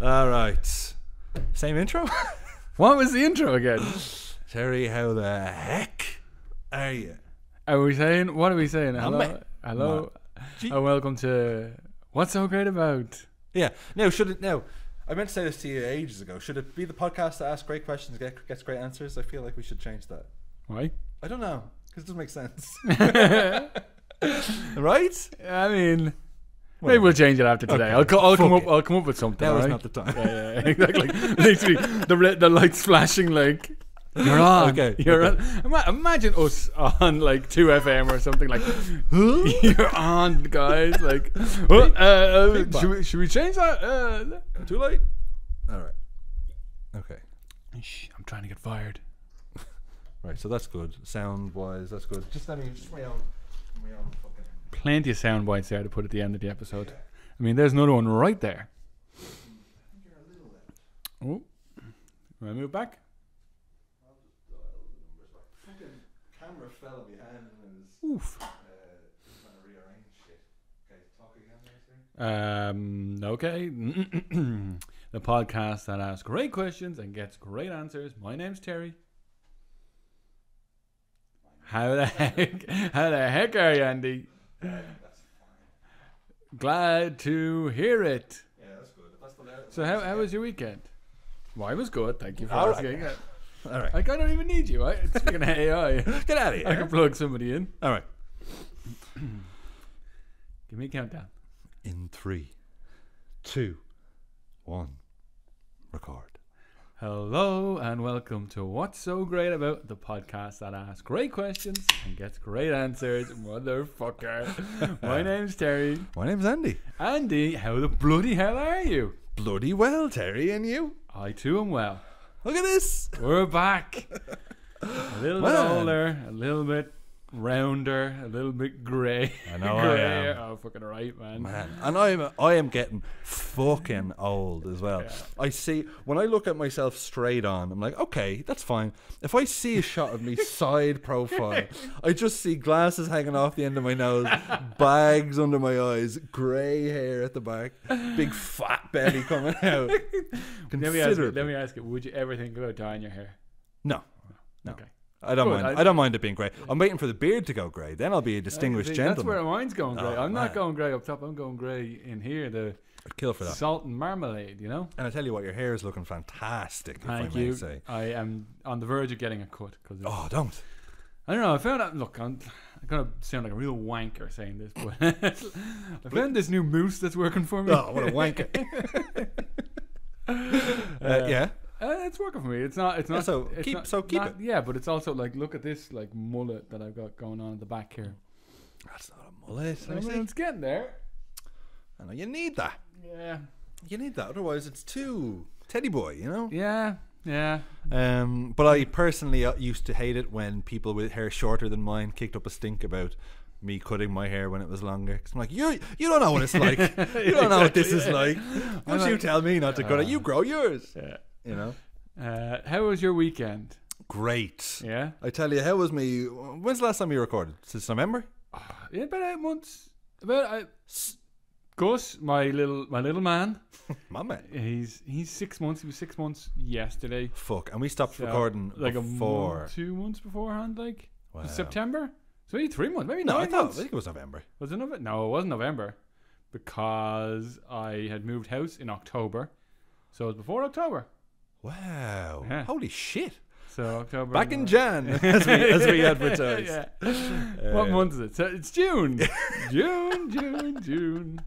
All right. Same intro? What was the intro again? Terry, how the heck are you? Are we saying? What are we saying? I'm Hello, and welcome to What's So Great About? Yeah. Now, I meant to say this to you ages ago. Should it be the podcast that asks great questions, gets great answers? I feel like we should change that. Why? I don't know, because it doesn't make sense. Right? I mean, maybe we'll change it after today. Okay. I'll come up with something. Now is right? not the time. Yeah, exactly. Literally, the lights flashing like you're on. Okay. You're on. Imagine us on like 2FM or something like you're on, guys. Like, should we change that? Too late? All right. Okay. Shh, I'm trying to get fired. Right, so that's good. Sound-wise, that's good. Just my own fucking... Plenty of sound bites there to put at the end of the episode. Yeah. I mean, there's another one right there. I think you're a little late. Oh. Will I move back? I'll just dial the numbers back. Fucking camera fell in my hand and was Oof. trying to rearrange shit. Okay, talk again there, Okay. The podcast that asks great questions and gets great answers. My name's Terry. How the heck are you, Andy? That's fine. Glad to hear it. Yeah, that's good. So how was your weekend? Well, I was good. Thank you for All asking. right. All right. Like, I don't even need you. Speaking of AI, Get out of here. I can plug somebody in. All right. Give me a countdown. In 3, 2, 1, record. Hello and welcome to What's So Great About, the podcast that asks great questions and gets great answers. Motherfucker. My name's Terry. My name's Andy. Andy, how the bloody hell are you? Bloody well, Terry, and you? I too am well. Look at this. We're back. A little bit older, a little bit rounder, a little bit grey. I know I am. Oh, fucking right, man. And I am getting fucking old as well. Yeah. I see, when I look at myself straight on, I'm like, okay, that's fine. If I see a shot of me side profile, I just see glasses hanging off the end of my nose, bags under my eyes, grey hair at the back, big fat belly coming out. Let me ask you, would you ever think about dyeing your hair? No. Okay. I don't mind. I don't mind it being grey. I'm waiting for the beard to go grey. Then I'll be a distinguished gentleman. That's where mine's going grey. Oh, I'm not man. going grey up top. I'm going grey in here. The I'd kill for that. salt and marmalade, you know. And I tell you what, your hair is looking fantastic. Thank if I may you. say. I am on the verge of getting a cut because Oh, don't. I don't know. I found out. Look, I'm gonna sound like a real wanker saying this, but I found this new mousse that's working for me. Oh, what a wanker. Yeah. It's working for me. It's not. Yeah, so it's keep- not, so keep not- it. Yeah, but it's also like, look at this like mullet that I've got going on at the back here. That's not a mullet. I mean, it's getting there. I know you need that. Yeah. You need that. Otherwise, it's too teddy boy. You know. Yeah. Yeah. But I personally used to hate it when people with hair shorter than mine kicked up a stink about me cutting my hair when it was longer. Cause I'm like, you don't know what it's like. You don't know what this is like. Don't you tell me not to cut it. You grow yours. Yeah. You know. How was your weekend? Great. Yeah. I tell you, how was me? When's the last time you recorded? Since November? Yeah, about 8 months. Gus, my little man. My man. He's 6 months. He was 6 months yesterday. Fuck. And we stopped So, recording like before. 2 months beforehand, like Wow. September. So maybe 3 months, maybe No, 9 I months. think it was November. Was it November? No, it wasn't November because I had moved house in October, so it was before October. Wow. Yeah. Holy shit. So October. Back in Jan, as we advertise. Yeah. What month is it? So it's June. June.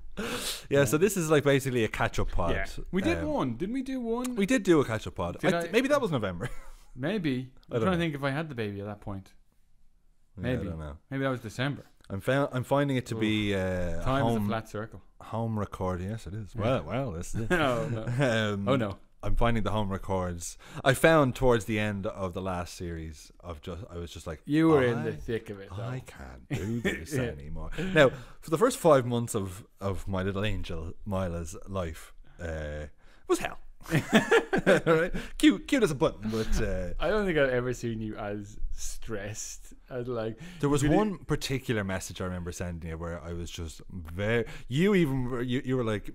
Yeah, so this is like basically a catch-up pod. Yeah. We did one. Didn't we do one? We did do a catch-up pod. Maybe that was November. Maybe. I'm trying to think if I had the baby at that point. Maybe. Yeah, I don't know. Maybe that was December. I'm finding it to be Time is a flat circle. home record. Yes, it is. Yeah. Well, this is it. Oh no. Oh no. I'm finding the home records. I found towards the end of the last series I was just like, You were in the thick of it, though. I can't do this Yeah. anymore. Now, for the first 5 months of my little angel Mila's life, was hell. Right? Cute as a button, but I don't think I've ever seen you as stressed as like. there was one particular message I remember sending you where I was just you were like,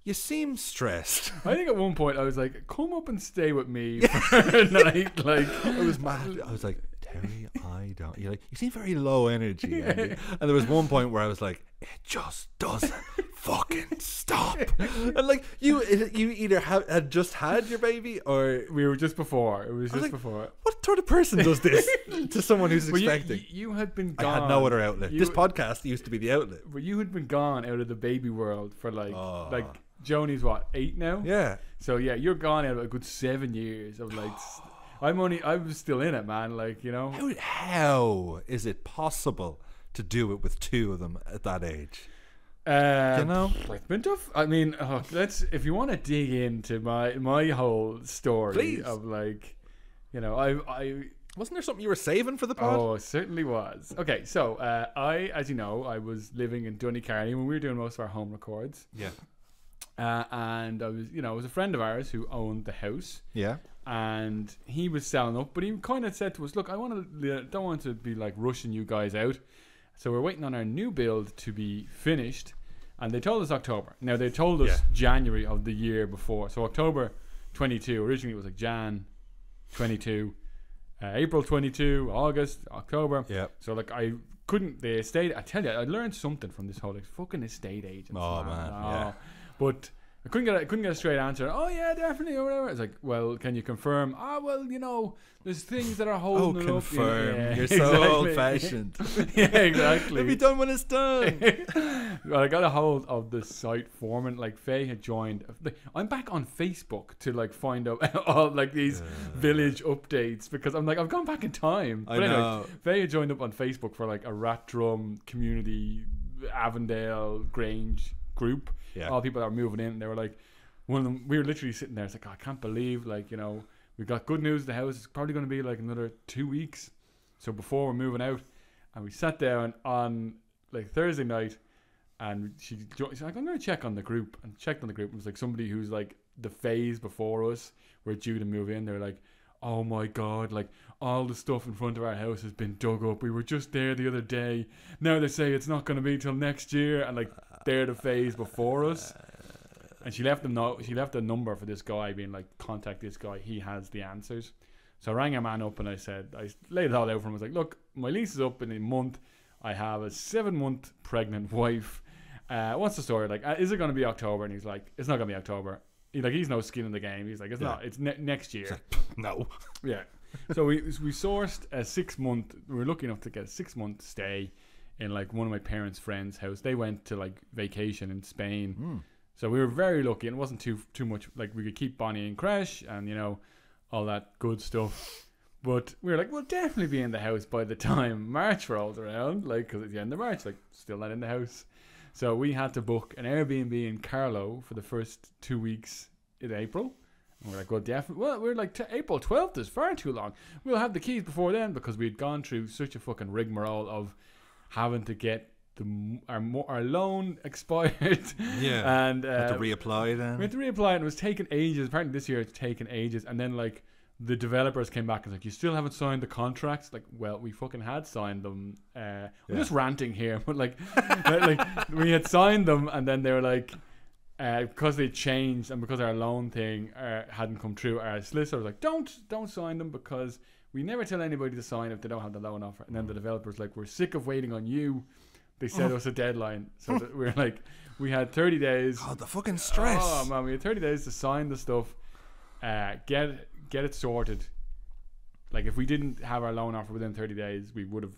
you seem stressed. I think at one point I was like, come up and stay with me for a night. Like, I was mad. I was like, Terry, I don't. You're like, you seem very low energy. Andy. And there was one point where I was like, it just doesn't fucking stop. And like, you either had just had your baby, or we were just before. It was just like, before. what sort of person does this to someone who's Well, expecting? You had been gone. I had no other outlet. This podcast used to be the outlet. But you had been gone out of the baby world for like Joni's what, 8 now? Yeah. So yeah, you're gone out of a good 7 years of like. I was still in it, man. Like, you know. How is it possible to do it with 2 of them at that age? You know, it's been tough. I mean, if you want to dig into my whole story, please. Of like, you know, I wasn't there something you were saving for the pod? Oh, it certainly was. Okay, so as you know, I was living in Dooneycarney when we were doing most of our home records. Yeah. And I was a friend of ours who owned the house. Yeah. And he was selling up, but he kind of said to us, "Look, don't want to be like rushing you guys out, so we're waiting on our new build to be finished." And they told us October. Now they told us January of the year before, so October 22. Originally it was like Jan 22, April 22, August, October. Yeah. So like I couldn't. The estate. I tell you, I learned something from this whole fucking estate agents. Oh man. Yeah. But I couldn't get a straight answer. Oh yeah, definitely, or whatever. It's like, well, can you confirm? Well, you know, there's things that are holding it up. Confirm. Yeah, You're so exactly. old-fashioned. Yeah, exactly. It'll be done when it's done. Well, I got a hold of the site foreman. Like Faye had joined. I'm back on Facebook to like find out all like these village updates because I'm like I've gone back in time. I know. Faye had joined up on Facebook for like a Rat Drum community Avondale Grange group. Yeah. All people that were moving in, they were like, one of them. We were literally sitting there. It's like, I can't believe, like, you know, we got good news. The house is probably going to be like another 2 weeks. So before we're moving out, and we sat down on like Thursday night, and she's like, I'm going to check on the group, and checked on the group. It was like somebody who's like the phase before us were due to move in. They're like, oh my god, like all the stuff in front of our house has been dug up. We were just there the other day. Now they say it's not going to be till next year, and like they're the phase before us. And she left a number for this guy, being like, contact this guy, he has the answers. So I rang a man up and I laid it all out for him. I was like, look, my lease is up in a month. I have a 7-month pregnant wife. What's the story? Like, is it going to be October? And he's like, it's not going to be October. He's no skin in the game. He's like, it's not. It's next year. Like, no. Yeah. So we sourced a 6-month. We were lucky enough to get a 6-month stay in like one of my parents' friends' house. They went to like vacation in Spain. So we were very lucky, and it wasn't too much. Like we could keep Bonnie in creche and, you know, all that good stuff. But we were like, we'll definitely be in the house by the time March rolls around. Like, because it's the end of March, like still not in the house. So we had to book an Airbnb in Carlow for the first 2 weeks in April. And we're like, well, definitely. Well, we're like, April 12th is far too long. We'll have the keys before then, because we'd gone through such a fucking rigmarole of having to get our loan expired. Yeah. And had to reapply then. We had to reapply, and it was taking ages. Apparently this year it's taken ages. And then like the developers came back and was like, you still haven't signed the contracts? Like, well, we fucking had signed them. I'm just ranting here, but like, like we had signed them, and then they were like, because they changed and because our loan thing hadn't come true, our solicitor was like, don't sign them, because we never tell anybody to sign if they don't have the loan offer. And then the developers like, we're sick of waiting on you. They set us a deadline, so that we're like, we had 30 days. God, the fucking stress. Oh man, we had 30 days to sign the stuff, get it sorted. Like, if we didn't have our loan offer within 30 days, we would have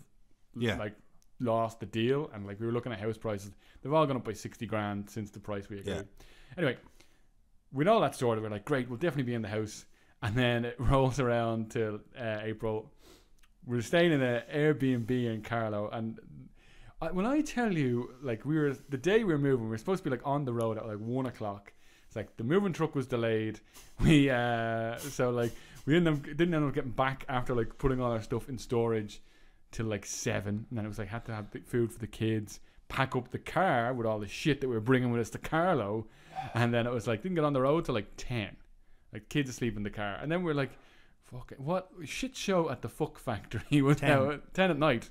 like lost the deal. And like, we were looking at house prices, they've all gone up by 60 grand since the price we agreed. Anyway, with all that sorted, we're like, great, we'll definitely be in the house. And then it rolls around till April. We're staying in an Airbnb in Carlow, and when I tell you, like, the day we were moving, we were supposed to be like on the road at like 1 o'clock. It's like the moving truck was delayed. We didn't end up getting back after like putting all our stuff in storage till like 7. And then it was like, had to have the food for the kids, pack up the car with all the shit that we were bringing with us to Carlow. And then it was like, didn't get on the road till like 10. Like, kids asleep in the car. And then we're like, fuck it, what shit show at the fuck factory was 10 at night.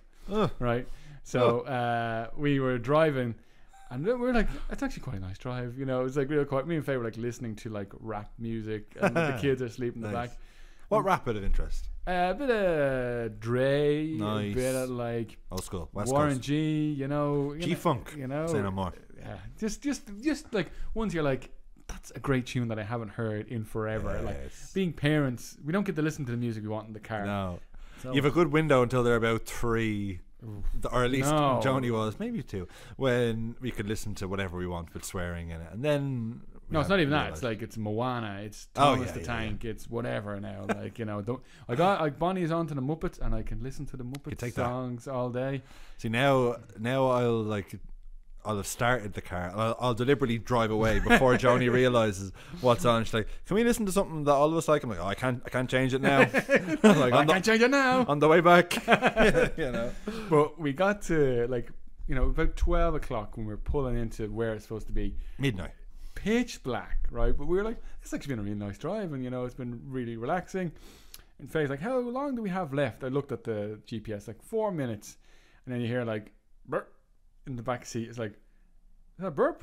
Right? So we were driving, And then we're like, it's actually quite a nice drive, you know. It's like real quiet. Me and Faye were like listening to like rap music, and the kids are sleeping in the back. What rap bit of interest? A bit of Dre, Nice. a bit of like Old school, West Warren Coast. G, you know, G-Funk. you know. Say no more. Yeah, just like ones you're like, that's a great tune that I haven't heard in forever. Like Yes. being parents, we don't get to listen to the music we want in the car. No. So- You have a good window until they're about 3, or at least No. Joni was, maybe 2, when we could listen to whatever we want with swearing in it. And then... No, it's not even that. It's like it's Moana, it's Thomas the Tank, it's whatever now. Like, you know, Bonnie is on to the Muppets, and I can listen to the Muppets songs all day. See, now I'll have started the car. I'll deliberately drive away before Joni realizes what's on. She's like, "Can we listen to something that all of us like?" I'm like, "Oh, I can't change it now." I'm like, I can't change it now. On the way back, you know. But we got to like, you know, about 12 o'clock when we were pulling into where it's supposed to be. Midnight. Pitch black, right? But we were like, it's actually been a really nice drive, and you know, it's been really relaxing. And Faye's like, how long do we have left? I looked at the GPS, like 4 minutes, and then you hear like burp in the back seat. It's like, is that a burp?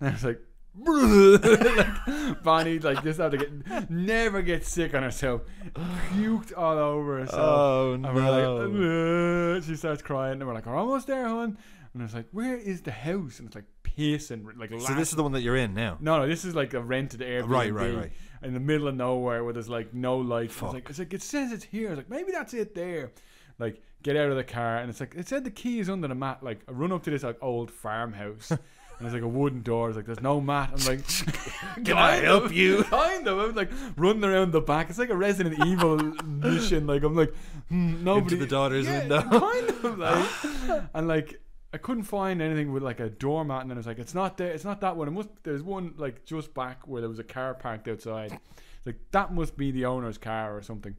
And I was like, like Bonnie, like this had to never get sick on herself, puked all over herself. Oh and no! We're like, she starts crying, and we're like, we're almost there, hon. And I was like, where is the house? And it's like pissing, like. So this is the one that you're in now. No, this is like a rented Airbnb. Right. In the middle of nowhere where there's like no light. It's like it says it's here. I was like, maybe that's it there. Like, get out of the car, and it's like it said the key is under the mat. Like, I run up to this like old farmhouse, and there's like a wooden door. It's like there's no mat. I'm like, Can I help you? Kind of. I'm like running around the back. It's like a Resident Evil mission. Like I'm like nobody. Into the daughter's window. Kind of like, and like. I couldn't find anything with like a doormat, and then I was like, it's not there, it's not that one. There's one like just back where there was a car parked outside. It's like that must be the owner's car or something.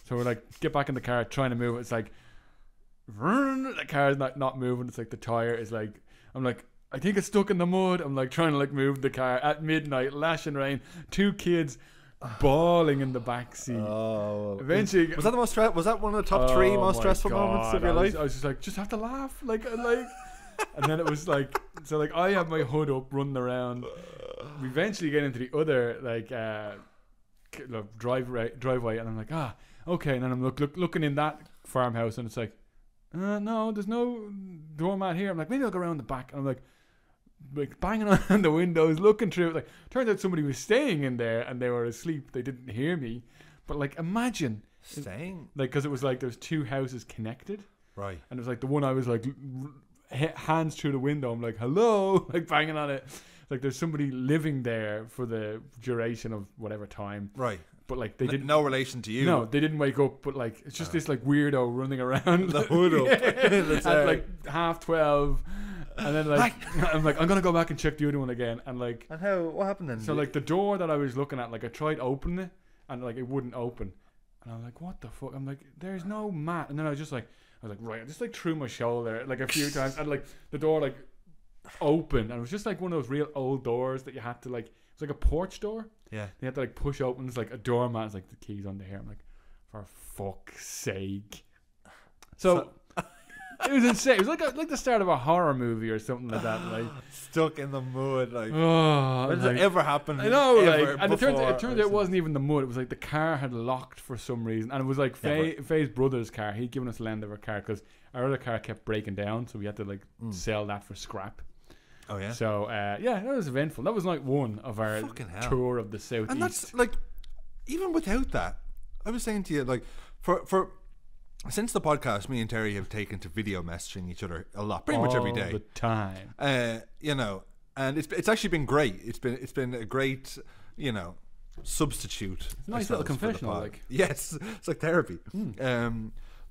So we're like, get back in the car, trying to move it. It's like, the car's not moving. It's like the tire is like, I'm like, I think it's stuck in the mud. I'm like trying to like move the car at midnight, lashing rain, 2 kids bawling in the back seat. Oh, eventually, was that the most was that one of the top 3 most stressful moments of your life? I was just like, just have to laugh, like, and then it was like, so like I have my hood up, running around. We eventually get into the other like driveway, and I'm like, okay. And then I'm looking in that farmhouse, and it's like, no, there's no doormat here. I'm like, maybe I'll go around the back, and I'm like banging on the windows, looking through it. Like, turns out somebody was staying in there, and they were asleep. They didn't hear me. But like, imagine staying, like, because it was like there's 2 houses connected, right? And it was like the one I was like hands through the window. I'm like, hello, like banging on it. Like there's somebody living there for the duration of whatever time, right? But like they didn't. No relation to you. No, they didn't wake up. But like it's just this like weirdo running around the hood up at like 12:30. And then like I'm like, I'm gonna go back and check the other one again. And like, and what happened then? So like the door that I was looking at, like I tried opening it, and like it wouldn't open. And I was like, what the fuck? I'm like, there's no mat. And then I was like right, I just like threw my shoulder like a few times, and like the door like opened, and it was just like one of those real old doors that you had to like, it's like a porch door. Yeah. You had to like push open. It's like a doormat. It's like the keys under here. I'm like, for fuck's sake. So it was insane. It was like the start of a horror movie or something like that. Like stuck in the mud. Like, has it ever happened? I know. Like, and it turns out it wasn't even the mud. It was like the car had locked for some reason, and it was like Faye's brother's car. He'd given us a lend of our car because our other car kept breaking down, so we had to like sell that for scrap. Oh yeah. So that was eventful. That was like one of our tour of the southeast. And that's like, even without that, I was saying to you, like, for since the podcast, me and Terry have taken to video messaging each other a lot, pretty much every day, all the time. You know, and it's actually been great. It's been a great, you know, substitute. Nice little confessional, like. Yes, it's like therapy.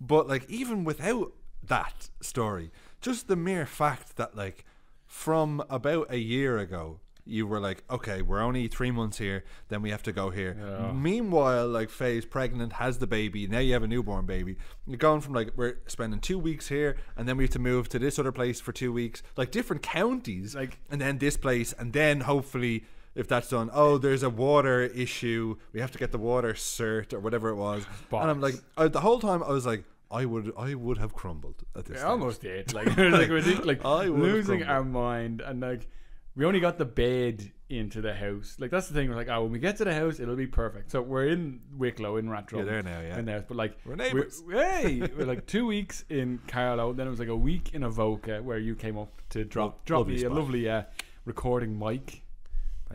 But like, even without that story, just the mere fact that like, from about a year ago, you were like, okay, we're only 3 months here, then we have to go here. Yeah. Meanwhile, like, Faye's pregnant, has the baby, now you have a newborn baby. You're going from like, we're spending 2 weeks here, and then we have to move to this other place for 2 weeks, like different counties, like, and then this place, and then hopefully, if that's done, there's a water issue, we have to get the water cert or whatever it was. And I'm like, the whole time I was like, I would have crumbled at this I stage. almost did. Like, it was like ridiculous, like I would have losing crumbled. our mind, and like we only got the bed into the house. Like that's the thing. We're like, when we get to the house, it'll be perfect. So we're in Wicklow in Rathdrum. You're there now, yeah. In the house, but like We're neighbours. we're like 2 weeks in Carlow. Then it was like a week in Avoca where you came up to drop Lovely me a spot. lovely recording mic.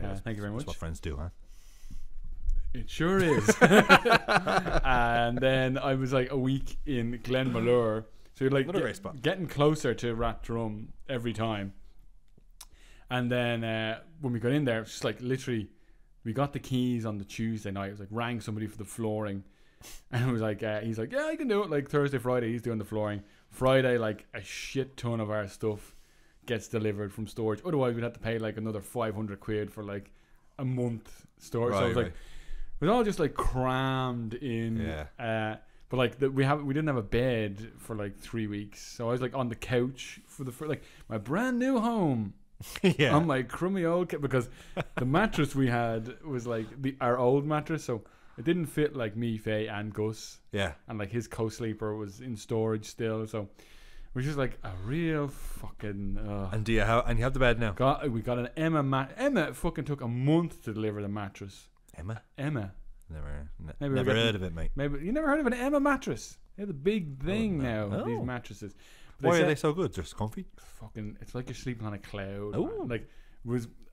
Yes, Thank you very much. That's what friends do, huh? It sure is. And then I was like a week in Glenmalure. So you're like Another great spot. getting closer to Rathdrum every time. And then when we got in there, it was just like literally, we got the keys on the Tuesday night. It was like rang somebody for the flooring. And it was like, he's like, yeah, I can do it. Like Thursday, Friday, he's doing the flooring. Friday, like a shit ton of our stuff gets delivered from storage. Otherwise, we'd have to pay like another 500 quid for like a month storage. So it was like, it was all just like crammed in. Yeah. But like we didn't have a bed for like 3 weeks. So I was like on the couch for like my brand new home. Yeah. On my crummy old because the mattress we had was like our old mattress, so it didn't fit like me, Faye, and Gus. Yeah. And like his co-sleeper was in storage still, so it was just like a real fucking. And you have the bed now? We got an Emma Emma fucking took a month to deliver the mattress. Emma. Never heard of it, mate. Maybe you never heard of an Emma mattress? They're the big thing no. now. No. These mattresses. Why are they so good? Just comfy? Fucking, it's like you're sleeping on a cloud. Oh. Man. Like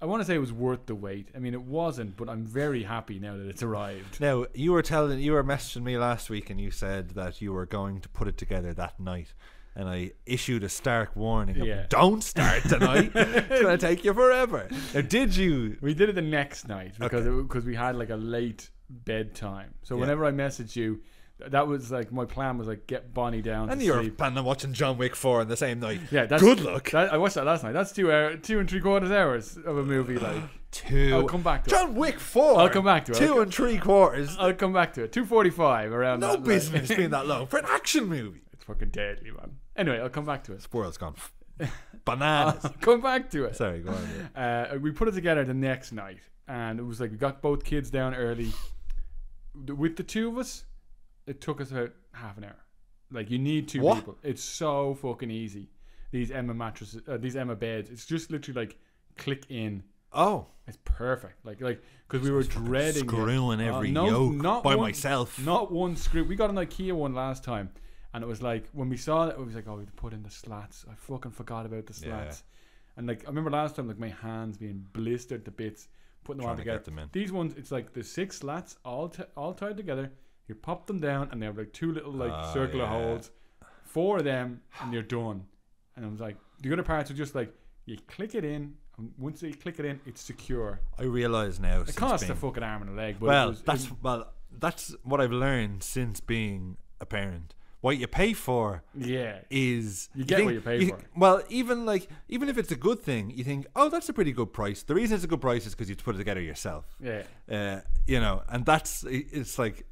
I want to say it was worth the wait. I mean, it wasn't, but I'm very happy now that it's arrived. Now you were messaging me last week, and you said that you were going to put it together that night, and I issued a stark warning. Yeah. Don't start tonight. It's gonna take you forever. Now, did you? We did it the next night because we had like a late bedtime. So whenever I messaged you, that was like my plan was like get Bonnie down And to you were sleep. planning on watching John Wick 4 on the same night. Yeah, that's good luck. I watched that last night. That's 2 3/4 hours of a movie. Like I'll come back to John Wick 4. I'll come back to it. 2 3/4. I'll come back to it. 2:45 around. No that, business being that long for an action movie. It's fucking deadly, man. Anyway, I'll come back to it. This world's gone bananas. I'll come back to it. Sorry, go on. Yeah. We put it together the next night, and it was like we got both kids down early. With the two of us, it took us about half an hour. Like you need 2 people. It's so fucking easy. These Emma mattresses, these Emma beds. It's just literally like click in. Oh, it's perfect. Like because we were dreading screwing every yoke by myself. Not one screw. We got an IKEA one last time, and it was like when we saw it, it was like, oh, we put in the slats. I fucking forgot about the slats. Yeah. And like I remember last time, like my hands being blistered to bits, putting them all together. These ones, it's like the 6 slats all tied together. You pop them down, and they have like 2 little like circular holes. 4 of them, and you're done. And I was like, the other parts are just like you click it in, and once you click it in, it's secure. I realise now. It costs a fucking arm and a leg. But that's what I've learned since being a parent. What you pay for, is you get what you pay for. Well, even if it's a good thing, you think, oh, that's a pretty good price. The reason it's a good price is because you put it together yourself. Yeah. And it's like.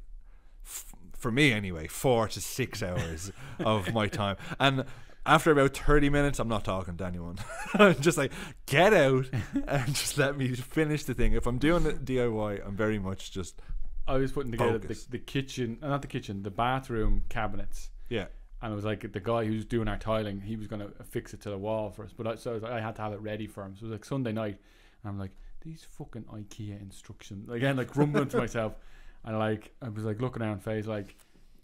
For me anyway, 4 to 6 hours of my time, and after about 30 minutes I'm not talking to anyone. I'm just like, get out and just let me finish the thing. If I'm doing it DIY, I'm very much just I was putting together the kitchen, not the kitchen, the bathroom cabinets. Yeah. And it was like the guy who's doing our tiling, he was going to affix it to the wall for us, but I had to have it ready for him. So it was like Sunday night, and I'm like, these fucking IKEA instructions, again, like grumbling to myself. And like I was like looking around face like,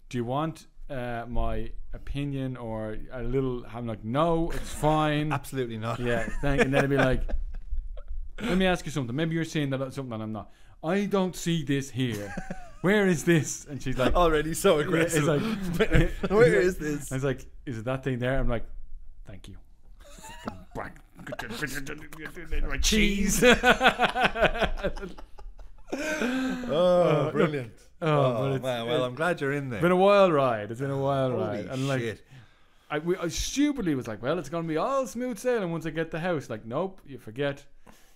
do you want my opinion or a little? I'm like, no, it's fine. Absolutely not. Yeah, and then it'd be like, let me ask you something. Maybe you're saying that something that I'm not. I don't see this here. Where is this? And she's like, already so aggressive. It's like, where is this? I was like, is it that thing there? I'm like, thank you. Cheese. Oh, brilliant. Oh, man. Well, I'm glad you're in there. It's been a wild ride. It's been a wild ride. And like, shit. I stupidly was like, well, it's going to be all smooth sailing once I get the house. Like, nope, you forget.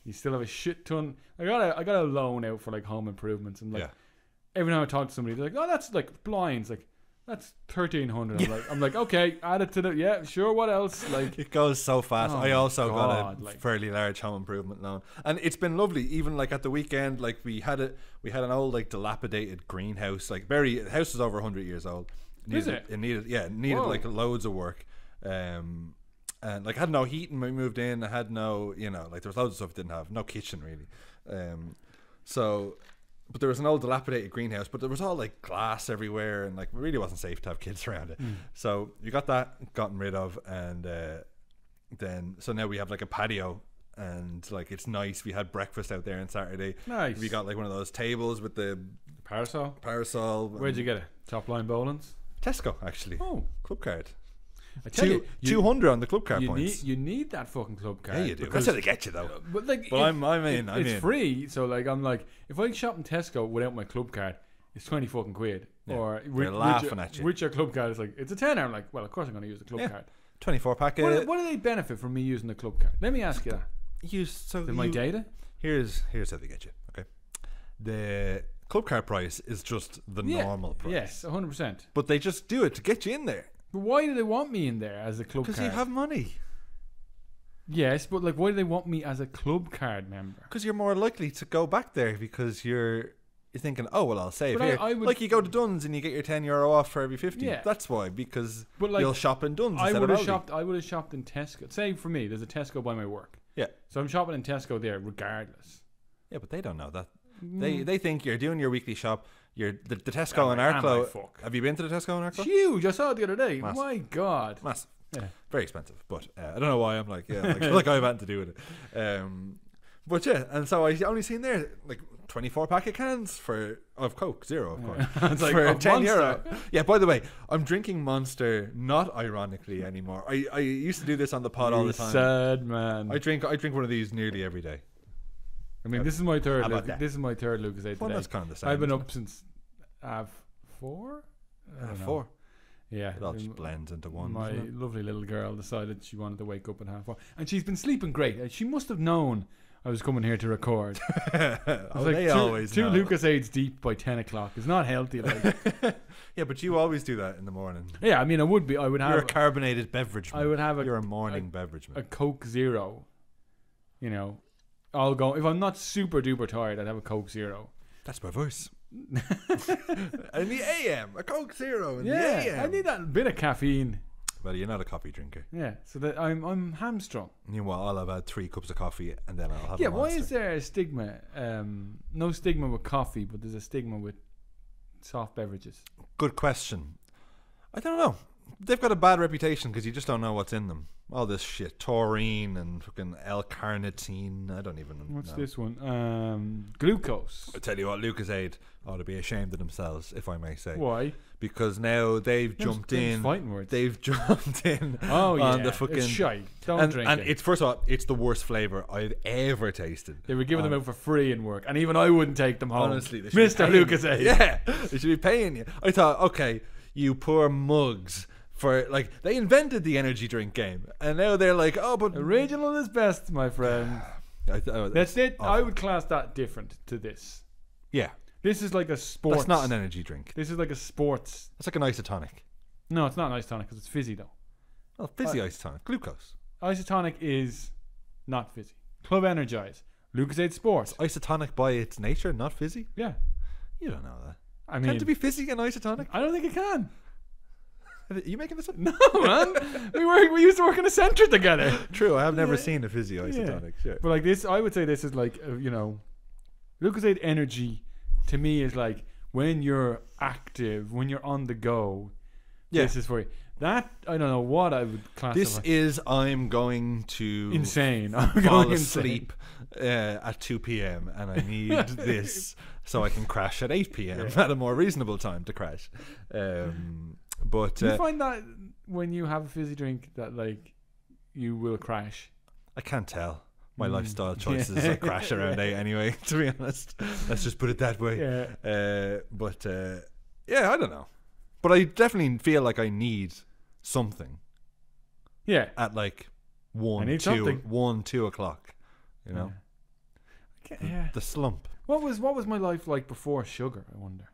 You still have a shit ton. I got a loan out for like home improvements. And like, every time I talk to somebody, they're like, oh, that's like blinds. Like, that's 1,300. I'm like, okay, add it to the, sure, what else? Like, it goes so fast. I also got a like, fairly large home improvement loan, and it's been lovely. Even like at the weekend, like we had an old like dilapidated greenhouse. Like the house is over 100 years old. It needed Whoa. like loads of work. And like I had no heating when we moved in. I had no, like there was loads of stuff I didn't have. No kitchen really. But there was an old dilapidated greenhouse, but there was all like glass everywhere, and like it really wasn't safe to have kids around it. So you got that gotten rid of, and so now we have like a patio, and like it's nice. We had breakfast out there on Saturday. Nice. We got like one of those tables with the parasol. Where'd you get it? Top Line Bowlings? Tesco, actually. Oh, club card. I tell you, 200 on the club card points. You need that fucking club card. Yeah, you do. That's how they get you though. But like, I'm in. It's free, so like I'm like, if I shop in Tesco without my club card, it's 20 fucking quid. Yeah. Or they're laughing at you. With your club card, it's like it's a tenner. I'm like, well, of course I'm going to use the club card. 24 pack. What do they benefit from me using the club card? Let me ask you that. My data. Here's how they get you. Okay, the club card price is just the normal price. Yes, 100%. But they just do it to get you in there. But why do they want me in there as a club card? Because you have money. Yes, but like, why do they want me as a club card member? Because you're more likely to go back there because you're thinking, oh well, I'll save here. I would, like you go to Dunn's and you get your €10 off for every 50. Yeah. That's why, because like, you'll shop in Dunn's. I would have shopped in Tesco. Say for me, there's a Tesco by my work. Yeah. So I'm shopping in Tesco there regardless. Yeah, but they don't know that. They think you're doing your weekly shop. You're the Tesco in Arklow. Have you been to the Tesco in Arklow? Huge. I saw it the other day. Massive. My God. Massive. Yeah. Very expensive. But I don't know why I'm like, like I have nothing to do with it. But yeah, and so I only seen there like 24 pack of cans of Coke Zero, of course. It's like for €10. Monster. Yeah, by the way, I'm drinking Monster not ironically anymore. I used to do this on the pod all the time. Sad man. I drink one of these nearly every day. I mean, this is my third. This is my third Lucozade well, today. that's kind of the same. I've been up since 4. 4. Yeah, it all just blends into one. My lovely little girl decided she wanted to wake up at 4:30, and she's been sleeping great. She must have known I was coming here to record. They always two know. Lucozades deep by 10 o'clock. It's not healthy. Like. Yeah, but you always do that in the morning. Yeah, I mean, I would be. I would have. You're a carbonated beverage man. I would have You're a morning beverage man. A Coke Zero. You know, I'll go if I'm not super duper tired. I'd have a Coke Zero. That's my voice. In the AM, a Coke Zero in the AM. I need that bit of caffeine. Well, you're not a coffee drinker. Yeah, so that I'm hamstrung. You know what? I'll have had 3 cups of coffee and then I'll have. Yeah, a why Monster. is there a stigma? No stigma with coffee, but there's a stigma with soft beverages. Good question. I don't know. They've got a bad reputation because you just don't know what's in them. All this shit, taurine and fucking L-carnitine. I don't even know. What's this one? Glucose. I tell you what, Lucozade ought to be ashamed of themselves, if I may say. Why? Because now they've jumped in. Fighting words. They've jumped in. On the fucking. It's shite. Don't drink and it. it's first of all, it's the worst flavor I've ever tasted. They were giving them out for free in work, and even I wouldn't take them home. Honestly, they should Mr. be Lucozade. Yeah, they should be paying you. I thought, okay, you poor mugs. For like they invented the energy drink game, and now they're like, oh, but original is best, my friend. That's it. Awful. I would class that different to this. Yeah, this is like a sports. That's not an energy drink. This is like a sports. That's like an isotonic. No, it's not an isotonic because it's fizzy though. Oh, fizzy isotonic, glucose. Isotonic is not fizzy. Club Energize, Lucozade Sports. It's isotonic by its nature, not fizzy. Yeah, you don't know that. I mean, can it be fizzy and isotonic? I don't think it can. Are you making this up? No, man. We used to work in a centre together. True, I have never seen a fizzy isotonic. Yeah. Sure. But like this, I would say this is like, Lucozade Energy to me is like when you're active, when you're on the go. Yeah. This is for you. That, I don't know what I would classify. This is, I'm going to insane. I'm fall asleep at 2 p.m. and I need this so I can crash at 8 p.m. at a more reasonable time to crash. But do you find that when you have a fizzy drink that like you will crash? I can't tell. My lifestyle choices I crash around 8 anyway, to be honest. Let's just put it that way. Yeah. Yeah, I don't know. But I definitely feel like I need something. Yeah. At like 1, 2 o'clock. You know? Yeah. The slump. What was my life like before sugar, I wonder?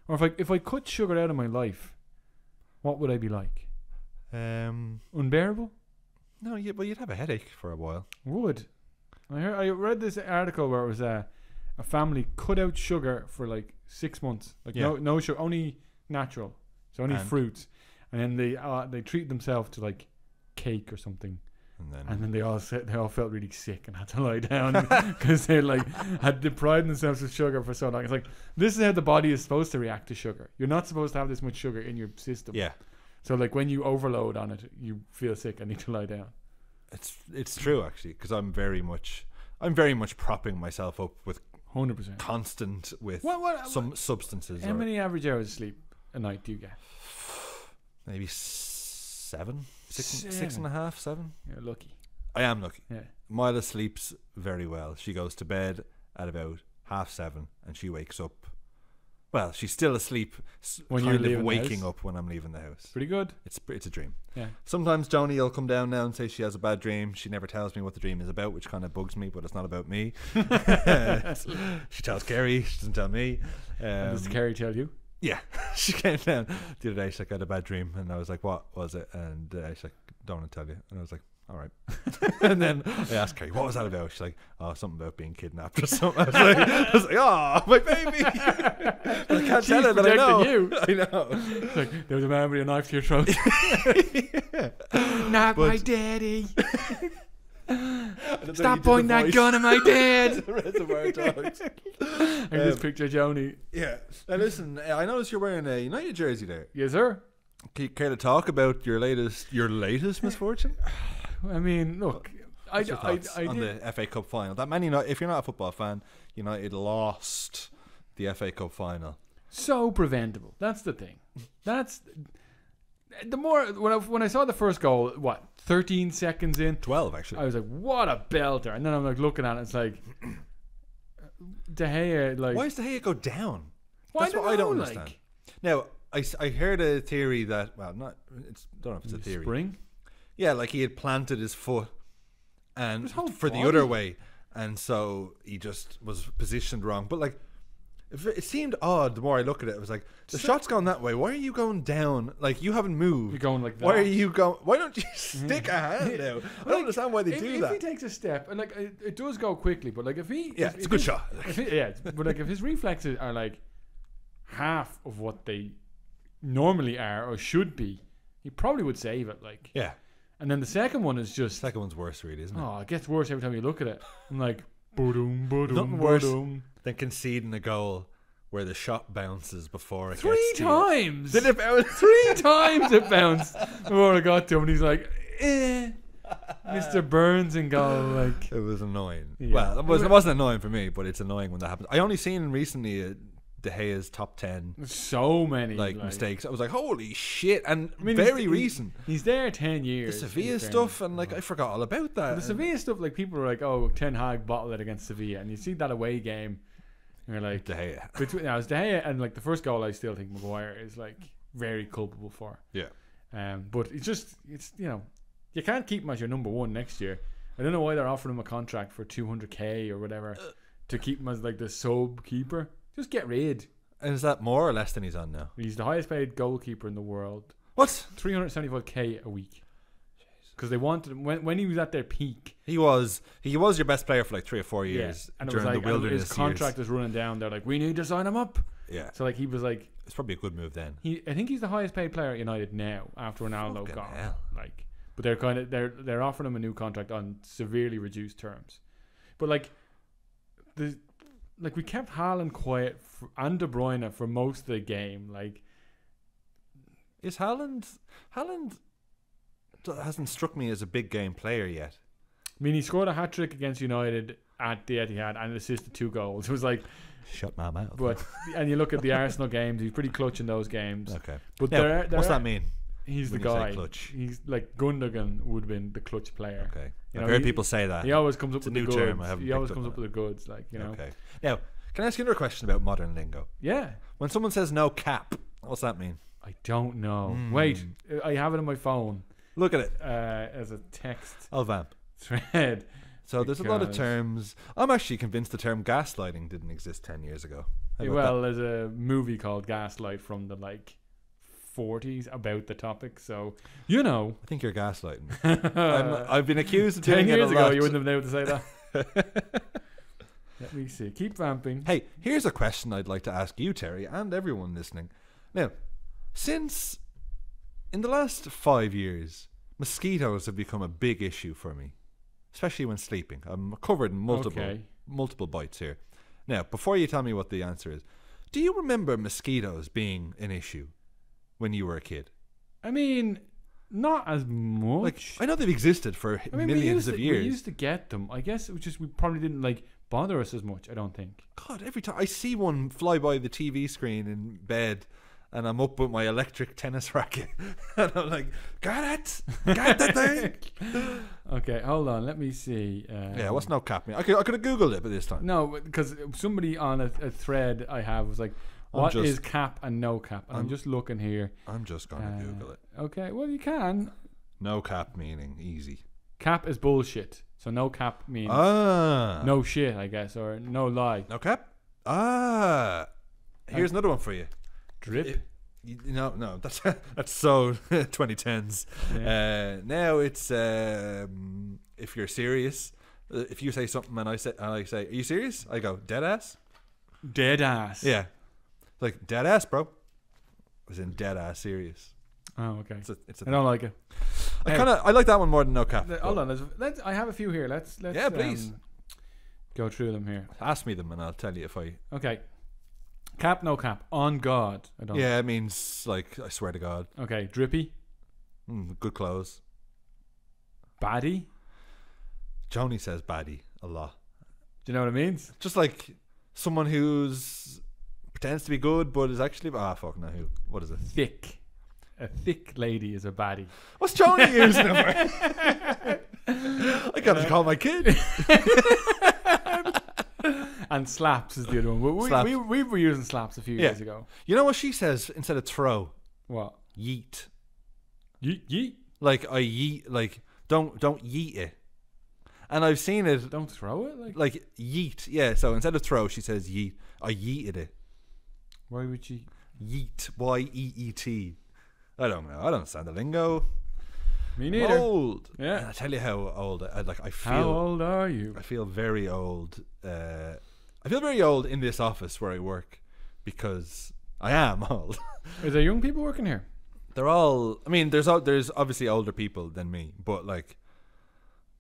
Or if I cut sugar out of my life, what would I be like? Unbearable? No, well, you'd have a headache for a while. Would. I read this article where it was a family cut out sugar for like 6 months. Like no sugar, only natural So only fruits, and then they treat themselves to like cake or something. And then they all felt really sick and had to lie down because they like had deprived themselves of sugar for so long. It's like, this is how the body is supposed to react to sugar. You're not supposed to have this much sugar in your system. Yeah. So like when you overload on it, you feel sick and need to lie down. It's true actually, because I'm very much propping myself up with 100% constant with some substances. How many average hours of sleep a night do you get? Maybe 7, 6.5, 7. You're lucky. I am lucky. Yeah. Mila sleeps very well. She goes to bed at about 7:30, and she wakes up. Well, she's still asleep when you're waking up when I'm leaving the house. Pretty good. It's a dream. Yeah. Sometimes Joni will come down now and say she has a bad dream. She never tells me what the dream is about, which kind of bugs me, but it's not about me. She tells Kerry. She doesn't tell me. Does Kerry tell you? Yeah. She came down the other day. She's like, I had a bad dream. And I was like, what was it? And she's like, don't want to tell you. And I was like, all right. And then I asked Kerry, what was that about? She's like, oh, something about being kidnapped or something. I was like, oh, my baby. But I can't tell her that I know. You. I know. Like, there was a man with a knife to your throat. Yeah. Not my daddy. Stop pointing that gun at my dad. Reservoir Dogs. I can just picture Joni. Yeah. Now listen, I noticed you're wearing a United jersey there. Yes, sir. Can you care to talk about your latest misfortune? I mean, look, I did on the FA Cup final. That Man United, if you're not a football fan, United lost the FA Cup final. So preventable. That's the thing. That's the more when I saw the first goal. 13 seconds in, 12 actually. I was like, what a belter! And then I'm like looking at it. It's like De Gea. Like, why does De Gea go down? That's what I don't understand. Now I heard a theory that don't know if it's a theory. Spring. Yeah, like he had planted his foot and for body. the other way, and so he just was positioned wrong. But like, it seemed odd. The more I look at it, it was like the shot's gone that way. Why are you going down? Like, you haven't moved. You're going like that. Why are you going? Why don't you stick a hand out? I don't understand why they do that. If he takes a step, and like it does go quickly, but like if he, it's a good shot. But like if his reflexes are like half of what they normally are or should be, he probably would save it. Like, yeah. And then the second one is just... Second one's worse, really, isn't it? Oh, it gets worse every time you look at it. I'm like, boom, boom, nothing worse than conceding a goal where the shot bounces before it gets to you. 3 times! Did it bounce? 3 times it bounced before I got to him, and he's like, Mr. Burns in goal. Like, it was annoying. Yeah. Well, it wasn't annoying for me, but it's annoying when that happens. I only seen recently De Gea's top 10 so many like mistakes. I was like, holy shit. And very recent. He's there 10 years. The Sevilla stuff, and like I forgot all about that. The Sevilla stuff, like people were like, oh, Ten Hag bottled it against Sevilla, and you see that away game and you're like, De Gea. It's De Gea, and like the first goal I still think Maguire is like very culpable for. Yeah. But it's you can't keep him as your number one next year. I don't know why they're offering him a contract for 200k or whatever to keep him as like the sub keeper. Just get rid. And is that more or less than he's on now? He's the highest paid goalkeeper in the world. What? 375k a week. Because they wanted him when he was at their peak. He was your best player for like 3 or 4 years. And during the wilderness his contract is running down. They're like, we need to sign him up. Yeah. So like he was like, it's probably a good move then. I think he's the highest paid player at United now after Ronaldo gone. Hell. Like, but they're offering him a new contract on severely reduced terms. But like we kept Haaland quiet and De Bruyne for most of the game. Like, is Haaland hasn't struck me as a big game player yet. I mean, he scored a hat trick against United at the Etihad and assisted 2 goals. It was like, shut my mouth. But and you look at the Arsenal games, he's pretty clutch in those games. Okay, but now, what's that mean? He's the guy. He's like Gundogan would have been the clutch player. Okay, I've heard people say that. He always comes up it's with the goods. He always comes up with the goods. Like, you know. Okay. Now, can I ask you another question about modern lingo? Yeah. When someone says no cap, what's that mean? I don't know. Wait, I have it on my phone. Look at it as a text. I'll vamp. Thread. So there's a lot of terms. I'm actually convinced the term gaslighting didn't exist 10 years ago. Well, there's a movie called Gaslight from the 40s about the topic, so I think you're gaslighting. I've been accused of 10 doing years it ago. You wouldn't have been able to say that. Let me see. Keep vamping. Hey, here's a question I'd like to ask you, Terry, and everyone listening. Now, Since in the last 5 years, mosquitoes have become a big issue for me, especially when sleeping. I'm covered in multiple bites here. Now, before you tell me what the answer is, do you remember mosquitoes being an issue when you were a kid? I mean, not as much. Like, I know they've existed for millions of years. We used to get them. I guess it was just we probably didn't like bother us as much. I don't think. God, every time I see one fly by the TV screen in bed, and I'm up with my electric tennis racket, and I'm like, got that thing. Okay, hold on. Let me see. Yeah, what's no cap mean? I could have googled it, but this time no, because somebody on a thread I have was like, "What is cap and no cap?" And I'm just looking here. I'm just gonna Google it. Okay, well you can. No cap meaning easy. Cap is bullshit. So no cap means no shit, I guess, or no lie. No cap. Here's another one for you. Drip. No, that's so 2010s. Yeah. Now it's if you're serious, if you say something and I say, are you serious? I go dead ass. Dead ass. Yeah, like dead ass, bro. Was in dead ass serious. Oh, okay. I don't like it. I like that one more than no cap. Hold on, let's. I have a few here. Let's. Yeah, please. Go through them here. Ask me them and I'll tell you if I. Okay. Cap, no cap. On God. I don't. Yeah, it means like I swear to God. Okay. Drippy. Good clothes. Baddie. Joni says baddie a lot. Do you know what it means? Just like someone who's pretends to be good but is actually fuck no who. What is it? Thick. A thick lady is a baddie. What's Joni using it for? I gotta call my kid. And slaps is the other one. We were using slaps a few years ago. You know what she says instead of throw? What? Yeet. Yeet. Like I yeet. Like don't yeet it. And I've seen it. Don't throw it. Like yeet. Yeah. So instead of throw, she says yeet. I yeeted it. Why would she? Yeet. YEET. I don't know. I don't understand the lingo. Me neither. I'm old. Yeah. And I tell you how old I feel. How old are you? I feel very old. I feel very old in this office where I work because I am old. Is there young people working here? They're all. I mean, there's obviously older people than me, but like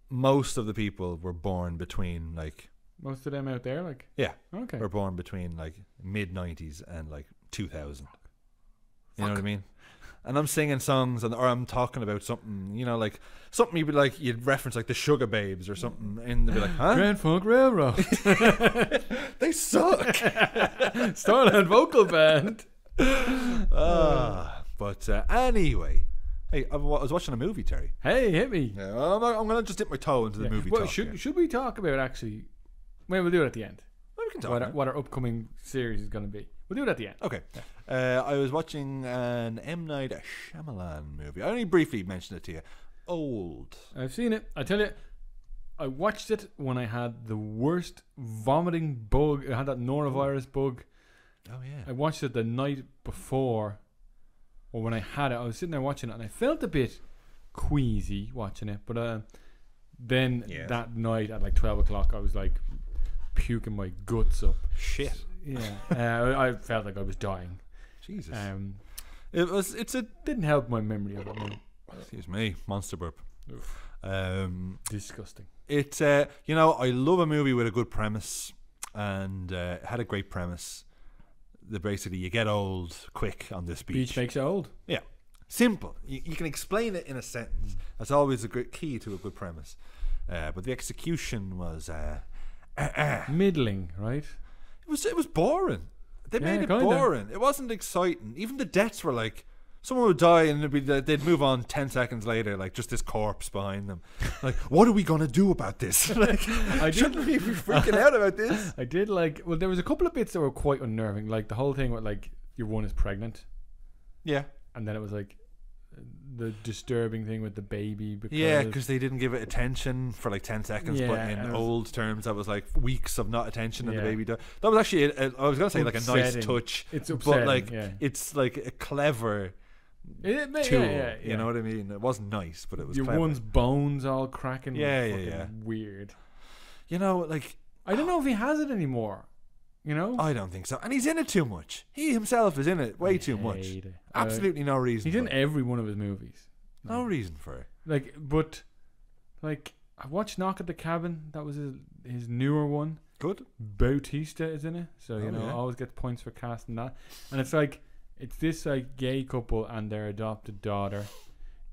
most of the people were born between like. Most of them out there, like. Yeah. Okay. Were born between like mid-90s and like 2000. You know what I mean? And I'm singing songs, or I'm talking about something, you know, like something you'd reference like the Sugar Babes or something, and they'd be like, "Huh? Grand Funk Railroad." They suck. Starland Vocal Band. But anyway, hey, I was watching a movie, Terry. Hey, hit me. Yeah, I'm gonna just dip my toe into the movie. Well, talk should we talk about actually? Well, we'll do it at the end. Well, we can talk what our upcoming series is going to be. We'll do it at the end. Okay. I was watching an M. Night Shyamalan movie. I only briefly mentioned it to you. Old. I've seen it. I tell you, I watched it when I had the worst vomiting bug. I had that norovirus bug. Oh, yeah. I watched it the night before, or when I had it. I was sitting there watching it, and I felt a bit queasy watching it. But then that night at like 12 o'clock, I was like puking my guts up. Shit. Yeah. I felt like I was dying. Jesus. It didn't help my memory of it. No. Excuse me, monster burp. Disgusting. It's I love a movie with a good premise, and it had a great premise. Basically, you get old quick on this beach. Beach makes you old. Yeah, simple. You can explain it in a sentence. That's always a great key to a good premise. But the execution was middling, right? It was boring. They made it boring. It wasn't exciting. Even the deaths were like someone would die and they'd move on 10 seconds later, like just this corpse behind them. Like, what are we gonna do about this? Like, shouldn't we be freaking out about this? I did like. Well, there was a couple of bits that were quite unnerving, like the whole thing with like your one is pregnant. Yeah, and then it was like the disturbing thing with the baby. Because they didn't give it attention for like 10 seconds, but in old terms, that was like weeks of not attention, and the baby died. That was actually, I was gonna say like a nice touch. It's upsetting, but like it's like a clever tool. You know what I mean? It wasn't nice, but it was. Your clever. One's bones all cracking. Yeah. Weird. You know, like I don't know if he has it anymore. You know? I don't think so. And he's in it too much. He himself is in it way too much. Hate it. Absolutely no reason. He's in for it. every one of his movies. No reason for it. Like, I watched Knock at the Cabin. That was his newer one. Good. Bautista is in it, so you know, yeah. always gets points for casting that. And it's like, it's this like gay couple and their adopted daughter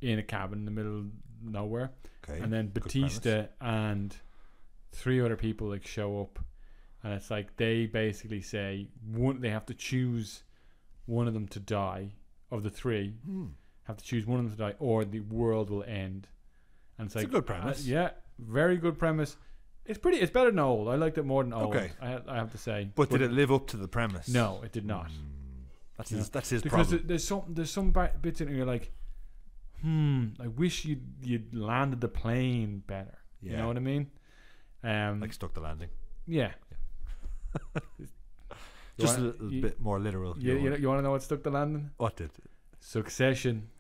in a cabin in the middle of nowhere. Okay. And then Good Bautista premise. and 3 other people like show up, and it's like they basically say they have to choose one of them to die. Of the 3, have to choose one of them to die, or the world will end. And it's like a good premise. yeah, very good premise. It's better than Old. I liked it more than Old. Okay. I have to say. But did it live up to the premise? No, it did not. That's his Because problem. there's some bits in it where you're like, I wish you'd landed the plane better. You know what I mean? Like stuck the landing. Yeah. Just a little bit more literal. You want to know what stuck the landing? What did? Succession.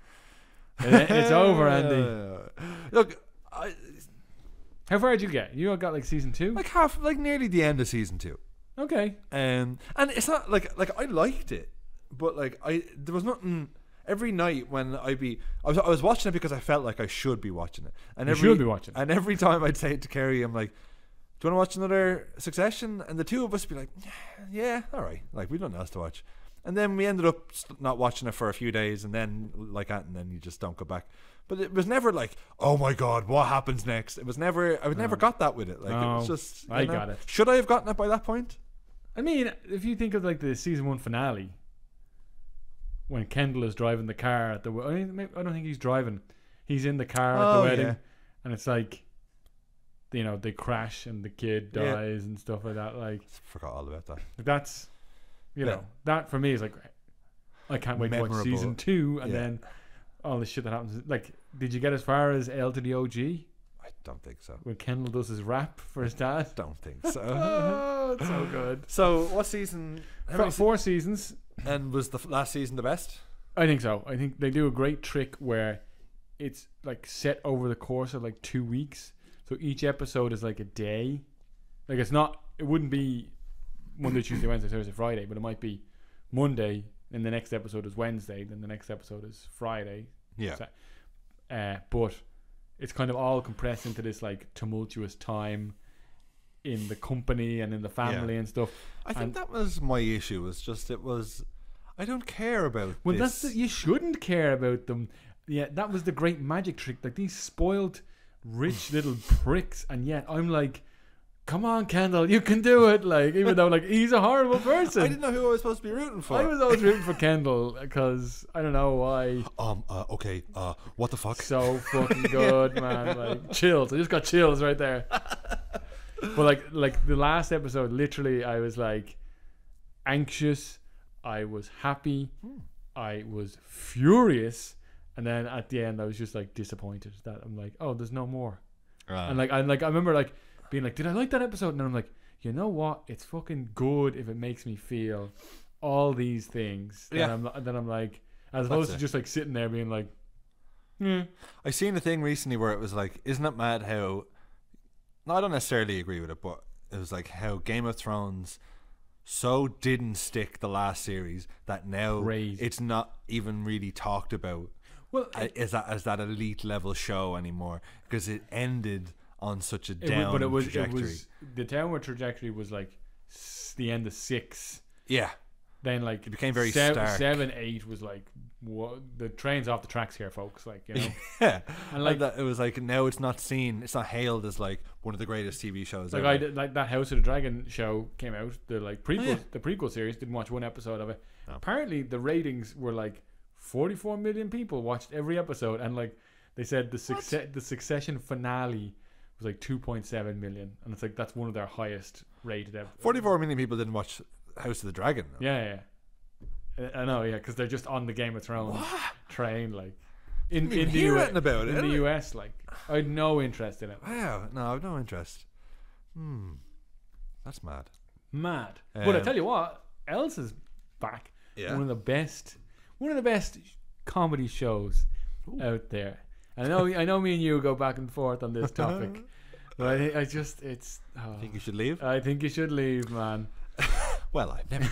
It's over, Andy. Look, How far did you get? You got like season 2? like nearly the end of season 2. Okay. And it's not like I liked it, but like there was nothing. Every night when I was watching it because I felt like I should be watching it, and You should be watching it. And every time I'd say it to Kerry, I'm like, "Do you want to watch another Succession?" And the two of us would be like, "Yeah, all right." Like we've nothing else to watch, and then we ended up not watching it for a few days, and then and then you just don't go back. But it was never like, "Oh my god, what happens next?" It was never. I never got that with it. Like it was just. I got it. Should I have gotten it by that point? I mean, if you think of like the season 1 finale, when Kendall is driving the car at the I don't think he's driving. He's in the car at the wedding, yeah. and it's like, you know, they crash and the kid dies and stuff like that. Like, Forgot all about that. that's, you know, that for me is like, I can't wait to watch Memorable. season 2 and then all the shit that happens. Like, did you get as far as L to the OG I don't think so. when Kendall does his rap for his dad? Don't think so. Oh, it's so good. So what season? How many 4 seasons. And was the last season the best? I think so. I think they do a great trick where it's like set over the course of like 2 weeks. So each episode is like a day. Like it wouldn't be Monday, Tuesday, Wednesday, Thursday, Friday, but it might be Monday, and the next episode is Wednesday, then the next episode is Friday. Yeah. But it's kind of all compressed into this like tumultuous time in the company and in the family and stuff. I think that was my issue. I don't care about. Well, this. you shouldn't care about them. Yeah, that was the great magic trick. Like these spoiled, rich little pricks, and yet I'm like, come on, Kendall, you can do it. Like, even though like he's a horrible person. I didn't know who I was supposed to be rooting for. I was always rooting for Kendall because I don't know why. Okay. What the fuck? So fucking good, man. Like chills. I just got chills right there. But like the last episode, literally, I was like anxious. I was happy. I was furious. And then at the end, I was just like disappointed that I'm like, oh, there's no more. And I remember like being like, did I like that episode? And then I'm like, you know what? It's fucking good if it makes me feel all these things. Yeah. And then I'm like, as opposed to just like sitting there being like, I seen a thing recently where it was like, isn't it mad how? No, I don't necessarily agree with it, but it was like how Game of Thrones so didn't stick the last series that now it's not even really talked about. Well, as that elite level show anymore because it ended on such a trajectory. The downward trajectory was like the end of 6. Yeah. Then like it became very stark. 7, 8 was like the train's off the tracks here, folks. Like, you know. Yeah. And like it was like now it's not hailed as like one of the greatest TV shows like ever. like that House of the Dragon show came out, the like prequel the prequel series. Didn't watch one episode of it. No. Apparently the ratings were like 44 million people watched every episode, and like they said the Succession finale was like 2.7 million, and it's like that's one of their highest rated episodes. 44 million people didn't watch House of the Dragon though. Yeah. I know, yeah, because they're just on the Game of Thrones train, like in the US. Like I had no interest in it. Wow, no, I've no interest. That's mad. But I tell you what, Elsa's back. Yeah. One of the best comedy shows out there. I know me and you go back and forth on this topic, but I think you should leave, man. Well, I've never.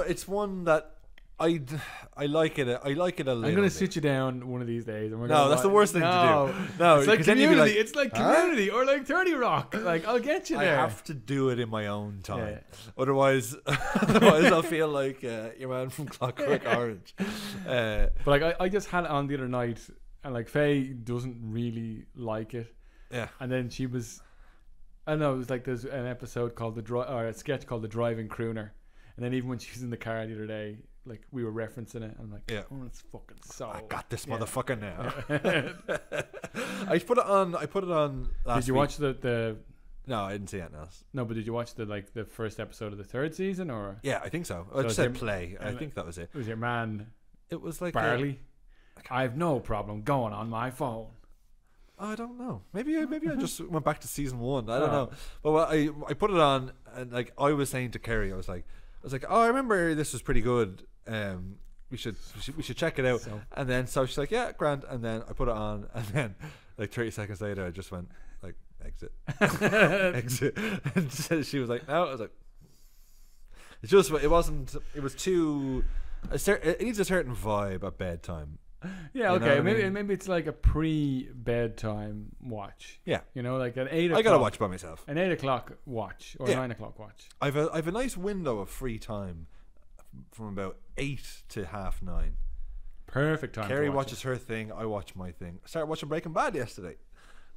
It's one that I like it. I like it a little. I'm gonna bit. sit you down one of these days, and we're No, that's the worst thing to do. No, it's like 'cause then you'd be Community. like, It's like Community or like 30 Rock. Like, I'll get you I there. have to do it in my own time. Yeah. Otherwise I'll feel like your man from Clockwork Orange. But like, I just had it on the other night, and like Faye doesn't really like it. Yeah. And then she was, I don't know, it was like there's an episode called or a sketch called The Driving Crooner. And then even when she was in the car the other day, like we were referencing it, I'm like, yeah, oh, it's fucking so. I got this motherfucker now. I put it on last Did you week. watch the? No, I didn't see anything else. No, but did you watch the first episode of the third season, or? Yeah, I think so. I just said play. I think that was it. It was your man. It was like Barley. I have no problem going on my phone. I don't know. Maybe I just went back to season 1. I don't know. But I put it on, and like I was saying to Kerry, I was like, oh, I remember this was pretty good. We should check it out. And then so she's like, yeah, grand. And then I put it on, and then like 30 seconds later, I just went like exit, exit. And she was like, no. I was like, it wasn't. It was too. It needs a certain vibe at bedtime. Yeah, you know okay. what I mean? Maybe it's like a pre-bedtime watch. Yeah, you know, like an 8 o'clock. I gotta watch by myself. An 8 o'clock watch or 9 o'clock watch. I've a nice window of free time from about 8 to 9:30. Perfect time. Kerry watches her thing. I watch my thing. I started watching Breaking Bad yesterday.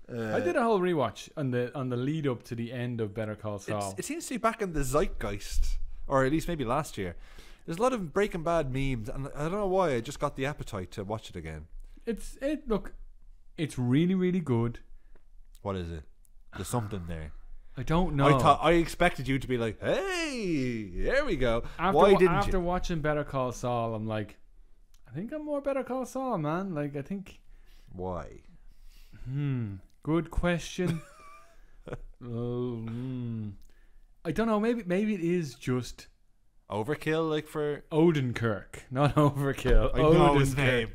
I did a whole rewatch on the lead up to the end of Better Call Saul. It seems to be back in the zeitgeist, or at least maybe last year. There's a lot of Breaking Bad memes, and I don't know why. I just got the appetite to watch it again. Look, it's really, really good. What is it? There's something there. I don't know. I expected you to be like, "Hey, there we go." After watching Better Call Saul, I'm like, I think I'm more Better Call Saul, man. Like, I think. Why? Good question. I don't know. Maybe it is just. Overkill, like for Odenkirk, not Overkill. I know his name.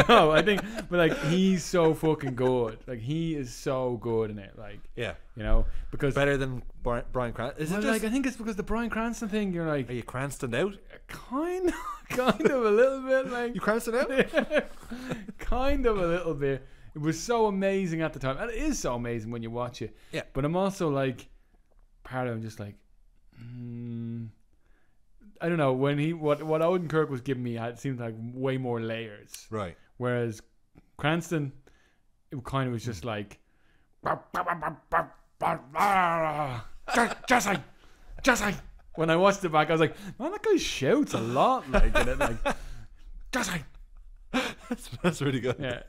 No, I think, but like he's so fucking good. Like he is so good in it. Like yeah, you know, because better than Bryan Cranston. Is it just, like I think it's because the Bryan Cranston thing. You're like, are you Cranston out? Kind of a little bit. Like you Cranston out? Kind of a little bit. It was so amazing at the time, and it is so amazing when you watch it. Yeah, but I'm also like, part of I'm just like, I don't know, when what Odenkirk was giving me, it seemed like way more layers. Right. Whereas Cranston, it kind of was just like, Jesse. When I watched it back, I was like, man, that guy shouts a lot, like, in it, like, Jesse. That's really good. Yeah.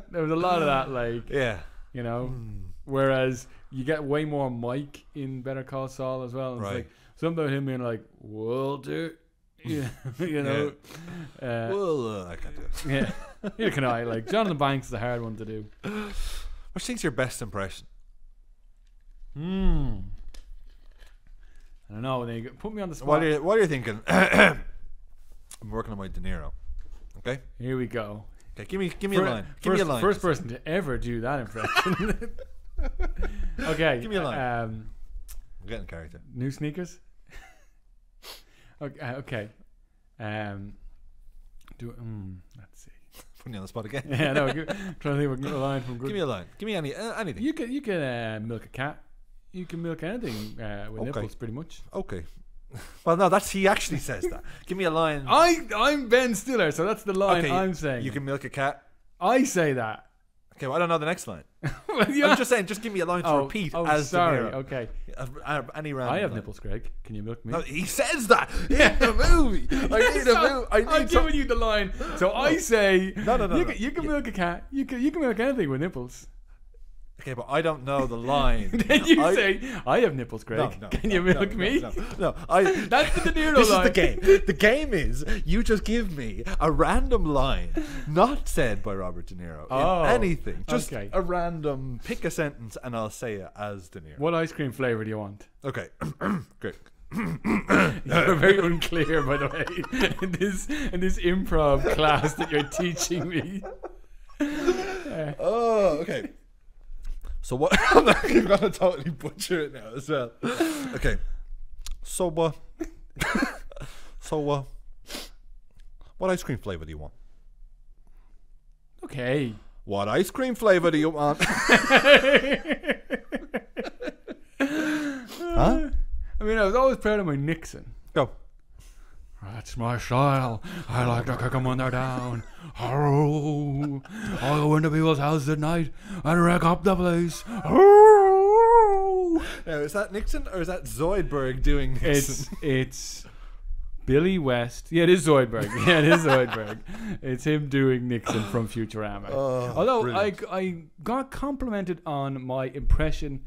There was a lot of that, like, yeah, you know. Whereas you get way more Mike in Better Call Saul as well. It's right. like, something about him being like, Walter, you know. Yeah. I can't do it. Yeah, neither can I. Like, Jonathan Banks is a hard one to do. What think's your best impression? I don't know. They put me on the spot. What are you thinking? I'm working on my De Niro. Okay. Here we go. Okay, give me a line. Give me a line. First person to ever do that impression. Okay. Give me a line. I'm getting character. New sneakers. Okay. Let's see. Putting you on the spot again. Yeah, no. Trying to think of a line from good. Give me a line. Give me anything. You can milk a cat. You can milk anything with nipples, pretty much. Okay. Well, no, he actually says that. Give me a line. I'm Ben Stiller, so that's the line I'm saying. You can milk a cat. I say that. Okay, well, I don't know the next line. Well, yeah. I'm just saying, just give me a line to repeat as sorry. De Niro. Okay. Any random I have line. nipples, Greg. Can you milk me? No, he says that in the movie. I'm giving you the line. So I say, no. You can milk a cat. You can milk anything with nipples. Okay, but I don't know the line. Then you say, I have nipples, Greg. No, can you milk me? No. That's the De Niro this line. Is the game. The game is you just give me a random line, not said by Robert De Niro. In anything. Just a random, pick a sentence and I'll say it as De Niro. What ice cream flavour do you want? Okay. Great. You're very unclear, by the way, in this improv class that you're teaching me. Oh, okay. So what? You're gonna totally butcher it now as well. Okay. So what? What ice cream flavor do you want? Okay. What ice cream flavor do you want? Huh? I mean, I was always proud of my Nixon. Go. That's my style. I like to kick them when they're down. Oh, I'll go into people's houses at night and wreck up the place. Oh. Now, is that Nixon or is that Zoidberg doing Nixon? It's Billy West. Yeah, it is Zoidberg. It's him doing Nixon from Futurama. Oh, although brilliant. I got complimented on my impression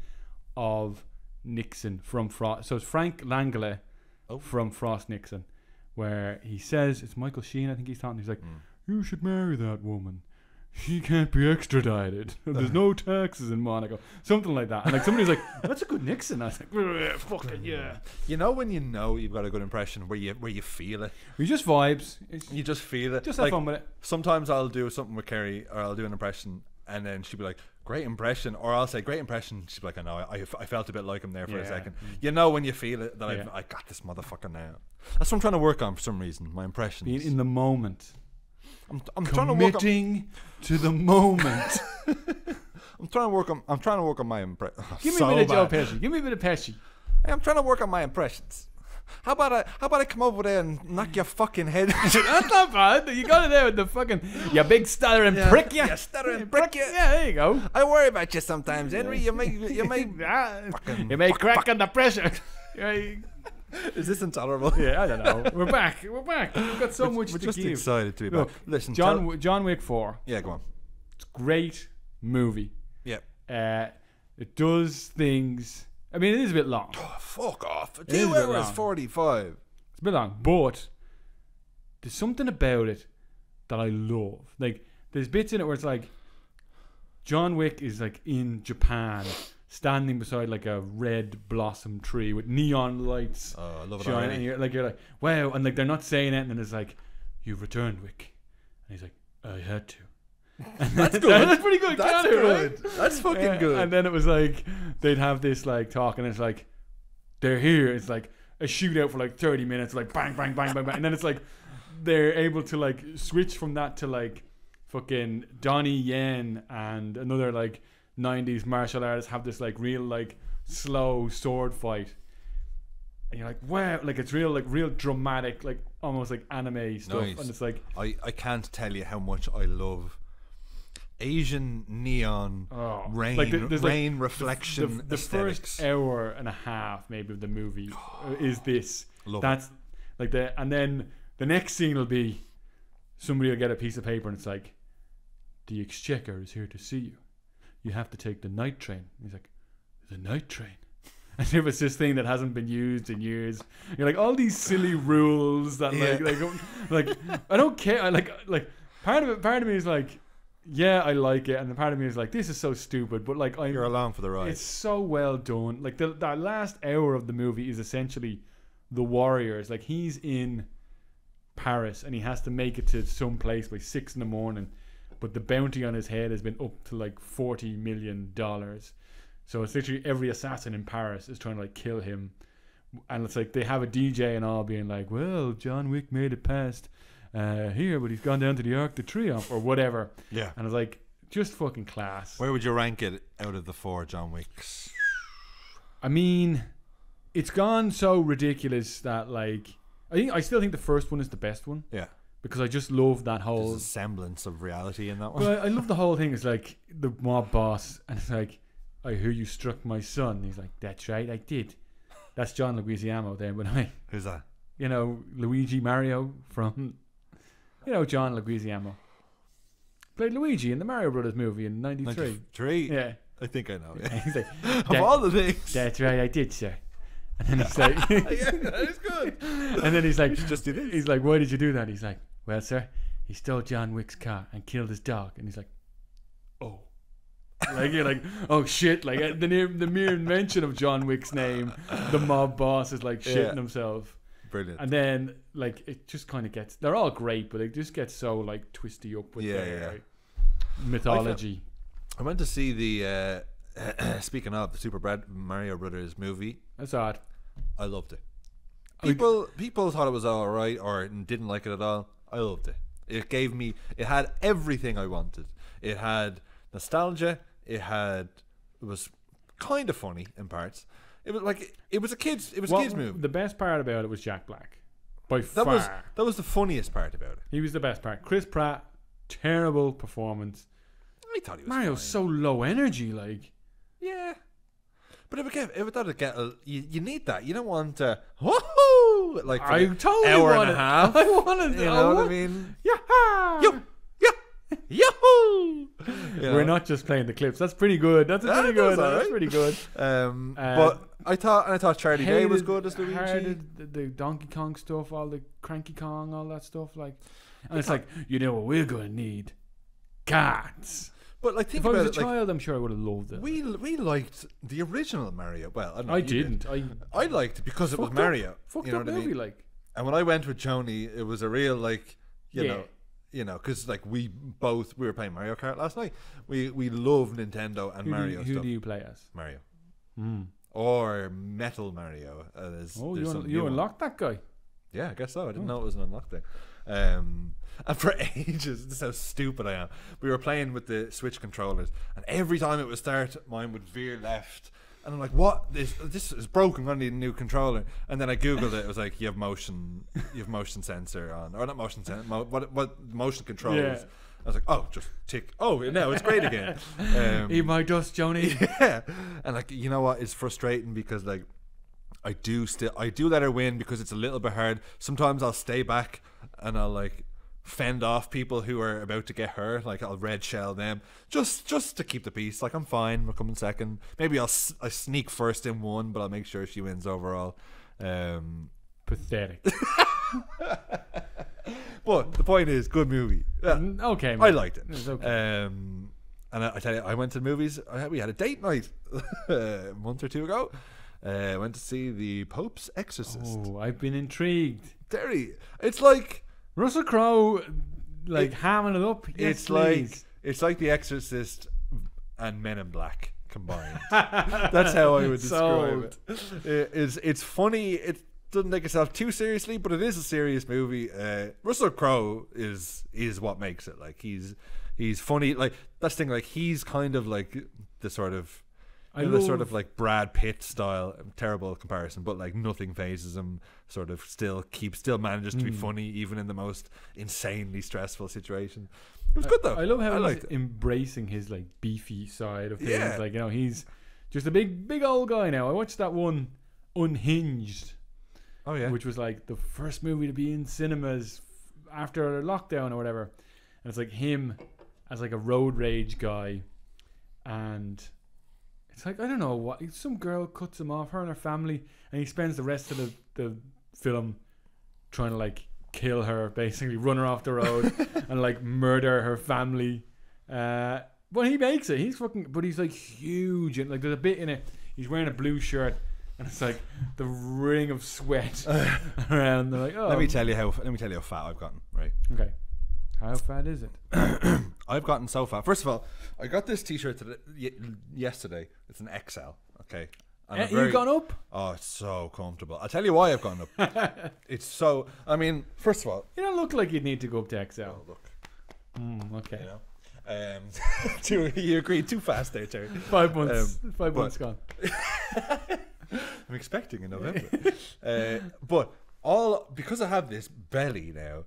of Nixon from Frost. So it's Frank Langella from Frost Nixon, where he says, it's Michael Sheen, I think he's talking, he's like, you should marry that woman. She can't be extradited. There's no taxes in Monaco. Something like that. And like somebody's like, that's a good Nixon. I was like, fuck it, yeah. You know when you know you've got a good impression where you feel it. We just vibes. You just feel it. Just have fun with it. Sometimes I'll do something with Kerry, or I'll do an impression, and then she'll be like, great impression, or I'll say great impression. She'll be like, I know, I felt a bit like him there for a second. You know when you feel it that I got this motherfucker now. That's what I'm trying to work on for some reason. My impressions. Being in the moment. I'm trying to work on to the moment. I'm trying to work on my impression. Give me a bit of Joe Pesci. Give me a bit of Pesci. Hey, I'm trying to work on my impressions. How about I come over there and knock your fucking head? That's not bad. You got it there with the fucking you big stuttering prick. Yeah, stuttering prick. Yeah, there you go. I worry about you sometimes, Henry. You may crack under pressure. Is this intolerable? Yeah, I don't know. We're back. We've got so much to just give. Excited to be Look, back. Listen, John Wick 4. Yeah, go on. It's a great movie. Yeah. It does things. I mean, it is a bit long. Oh, fuck off. It is 2 a bit hours long. 45. It's a bit long, but there's something about it that I love. Like, there's bits in it where it's like John Wick is like in Japan, standing beside like a red blossom tree with neon lights. Oh, I love it shining, already. and you're like, wow, and like they're not saying it, and then it's like, you've returned, Wick, and he's like, I had to. That's good. That's pretty good. That's Keanu, good. right? That's fucking good. And then it was like they'd have this like talk, and it's like they're here. It's like a shootout for like 30 minutes, like bang, bang, bang, bang, bang, and then it's like they're able to like switch from that to like fucking Donnie Yen and another like 90s martial artist have this like real like slow sword fight, and you're like, wow, like it's real dramatic, like almost like anime stuff. Nice. And it's like I can't tell you how much I love Asian neon rain, like there's rain like reflection the aesthetics. first hour and a half maybe of the movie is this. Love That's it. like and then the next scene will be somebody will get a piece of paper and it's like, the exchequer is here to see you. You have to take the night train. And he's like, the night train? And if it's this thing that hasn't been used in years, you're like, all these silly rules that like I don't care. I like part of me is like, yeah, I like it, and the part of me is like, this is so stupid, but like You're along for the ride. it's so well done. Like that last hour of the movie is essentially the Warriors. Like he's in Paris and he has to make it to some place by 6 a.m, but the bounty on his head has been up to like $40 million. So it's literally every assassin in Paris is trying to like kill him, and it's like they have a DJ and all being like, well, John Wick made it past here, but he's gone down to the Arc de Triomphe or whatever. Yeah. And it's like, just fucking class. Where would you rank it out of the 4 John Wicks? I mean, it's gone so ridiculous that like I still think the first one is the best one. Yeah. Because I just love that whole There's a semblance of reality in that one. Well, I love the whole thing. It's like the mob boss, and it's like, I hear you struck my son. He's like, that's right, I did. That's John Leguizamo there, but Who's that? you know, Luigi Mario from, you know, John Leguizamo. Played Luigi in the Mario Brothers movie in 93. 93? Yeah. I think I know. Yeah. He's like, Of all the things. that's right, I did, sir. And then he's like, Yeah, that is good. and then he's like, Just do this. he's like, why did you do that? He's like, well, sir, he stole John Wick's car and killed his dog. And he's like, oh. Like, you're like, oh shit. Like, the mere mention of John Wick's name, the mob boss is like shitting himself. Brilliant. And then, like, it just kind of gets, they're all great, but it just gets so, like, twisty up with their like, mythology. I went to see the speaking of the Mario Brothers movie, That's odd. I loved it. People thought it was all right or didn't like it at all. I loved it. It had everything I wanted. It had nostalgia. It was kind of funny in parts. It was a kids movie. The best part about it was Jack Black. By far. That was the funniest part about it. He was the best part. Chris Pratt, terrible performance. I thought he was Mario's fine. so low energy, like. Yeah. But you need that. You don't want woohoo like for I totally hour want and a half. I wanted You know what I mean? Yeah. Yahoo! We're not just playing the clips. That's pretty good. That's pretty good. That's pretty good. But I thought Charlie Day was good as Luigi. The Donkey Kong stuff, all the Cranky Kong, all that stuff, like. And it's like, you know what we're gonna need? Cats. But like, think if I about was a it. child, I'm sure I would have loved it. We liked the original Mario. Well, I don't know. I You didn't. did. I liked it because it was Fucked up. Mario. Fucked You know up what I movie, mean? like. And when I went with Joni, it was a real like, Yeah. because like we were playing Mario Kart last night. We love Nintendo and Mario Who stuff. do you play as? Mario Mm. or Metal Mario. You unlocked that guy. Yeah, I guess so. I didn't know it was an unlocked thing. And for ages, this is how stupid I am. We were playing with the Switch controllers, and every time it would start, mine would veer left. And I'm like, what? This is broken. I need a new controller. And then I googled it. It was like, you have motion sensor on, or not motion sensor. What motion controls? Yeah. I was like, oh, just tick. Oh, no, it's great again. Eat my dust, Joni. Yeah. And like, you know what? It's frustrating because like, I do let her win because it's a little bit hard. Sometimes I'll stay back and I'll like fend off people who are about to get her. Like I'll red shell them just to keep the peace. Like I'm fine. We're coming second. Maybe I sneak first in one, but I'll make sure she wins overall. Pathetic. But the point is, good movie. Yeah, Okay, man. I liked it. It's okay. And I tell you, I went to the movies. We had a date night a month or two ago. Went to see The Pope's Exorcist. Oh, I've been intrigued. Terry, it's like Russell Crowe, like hamming it up. Yes, it's like The Exorcist and Men in Black combined. That's how I would describe it. It's funny. It doesn't take itself too seriously, but it is a serious movie. Russell Crowe is what makes it. Like he's funny. Like that's the thing. Like he's kind of like the sort of. The sort of like Brad Pitt style, terrible comparison, but like nothing phases him. Sort of still manages to be funny even in the most insanely stressful situation. It was good though. I love how he's embracing his like beefy side of things. Yeah. Like he's just a big old guy now. I watched that one Unhinged. Oh yeah, which was like the first movie to be in cinemas after lockdown or whatever, and it's like him as like a road rage guy, and. It's like, I don't know what, some girl cuts him off, her and her family, and he spends the rest of the film trying to like kill her, basically run her off the road and like murder her family. But he makes it. But he's like huge, and like there's a bit in it. He's wearing a blue shirt, and it's like the ring of sweat around. They're like, oh, let me tell you how fat I've gotten. Right. Okay. How fat is it? I've gotten so fat. First of all, I got this T-shirt yesterday. It's an XL. Okay. You've gone up? Oh, it's so comfortable. I'll tell you why I've gone up. It's so. I mean, first of all, you don't look like you'd need to go up to XL. Oh, look. Okay. You know. You agreed too fast there, Terry. 5 months. 5 months gone. I'm expecting in November. But because I have this belly now.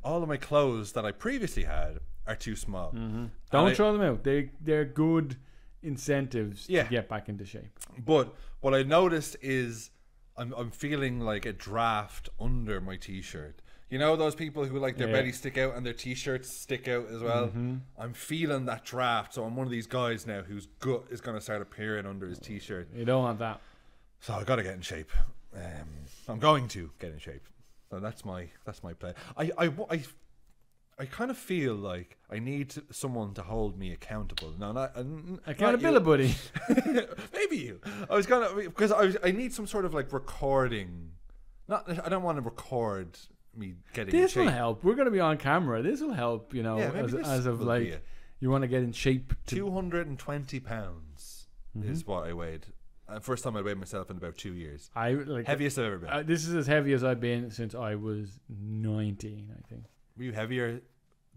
All of my clothes that I previously had are too small. Mm-hmm. Don't throw them out. They're good incentives to get back into shape. But what I noticed is I'm feeling like a draft under my t-shirt. You know those people who like their belly stick out and their t-shirts stick out as well? Mm-hmm. I'm feeling that draft. So I'm one of these guys now whose gut is going to start appearing under his t-shirt. You don't want that. So I got to get in shape. I'm going to get in shape. So that's my plan. I kind of feel like I need someone to hold me accountable. No, not accountability. Maybe you. I was gonna because I need some sort of like recording. I don't want to record me getting. This in shape. will help. We're going to be on camera. This will help. You know, as of like, You want to get in shape. 220 pounds is what I weighed. First time I weighed myself in about 2 years. Heaviest I've ever been. This is as heavy as I've been since I was 19, I think. Were you heavier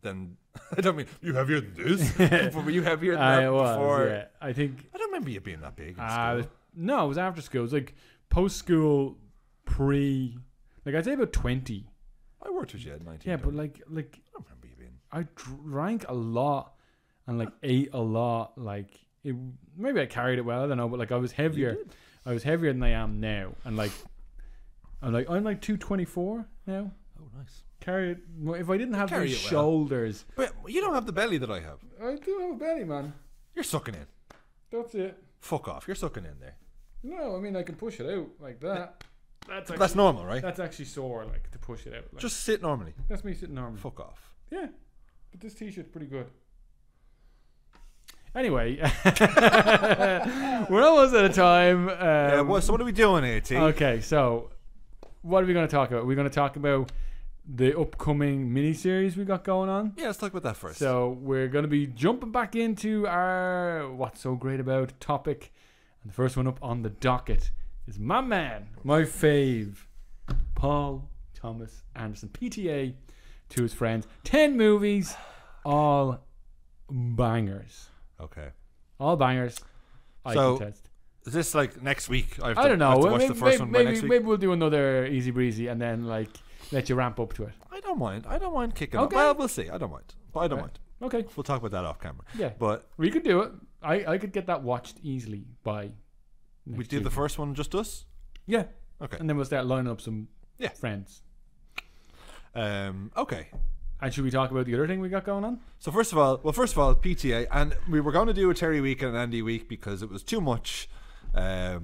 than... I don't mean you heavier than this. Were you heavier than that before? Yeah, I think... I don't remember you being that big in school. No, it was after school. It was like post-school, pre... Like, I'd say about 20. I worked with you at 19. Yeah, but like... I don't remember you being... I drank a lot and like ate a lot. Like... maybe I carried it well, I don't know, but like I was heavier than I am now, and like I'm like 224 now. Oh, nice. Carry it. If I didn't have these shoulders, but you don't have the belly that I have. I do have a belly, man. You're sucking in. That's it. Fuck off. You're sucking in there. No, I mean I can push it out like that. That's normal, right? That's actually sore, like to push it out. Like. Just sit normally. That's me sitting normally. Fuck off. Yeah, but this t-shirt's pretty good. Anyway, we're almost out of time. So what are we doing here, T? Okay, so what are we going to talk about? We're going to talk about the upcoming miniseries we got going on. Yeah, let's talk about that first. So we're going to be jumping back into our What's So Great About topic. And the first one up on the docket is my man, my fave, Paul Thomas Anderson, PTA to his friends. 10 movies, all bangers. Okay. All bangers. I can test. Is this like next week? I don't know. Watch the first one by next week? Maybe we'll do another easy breezy and then like let you ramp up to it. I don't mind kicking up. Well, we'll see. I don't mind. But I don't mind. Okay. We'll talk about that off camera. Yeah. But we could do it. I could get that watched easily by we do the first one just us? Yeah. Okay. And then we'll start lining up some friends. Okay. And should we talk about the other thing we got going on? So first of all, PTA, and we were going to do a Terry week and an Andy week because it was too much for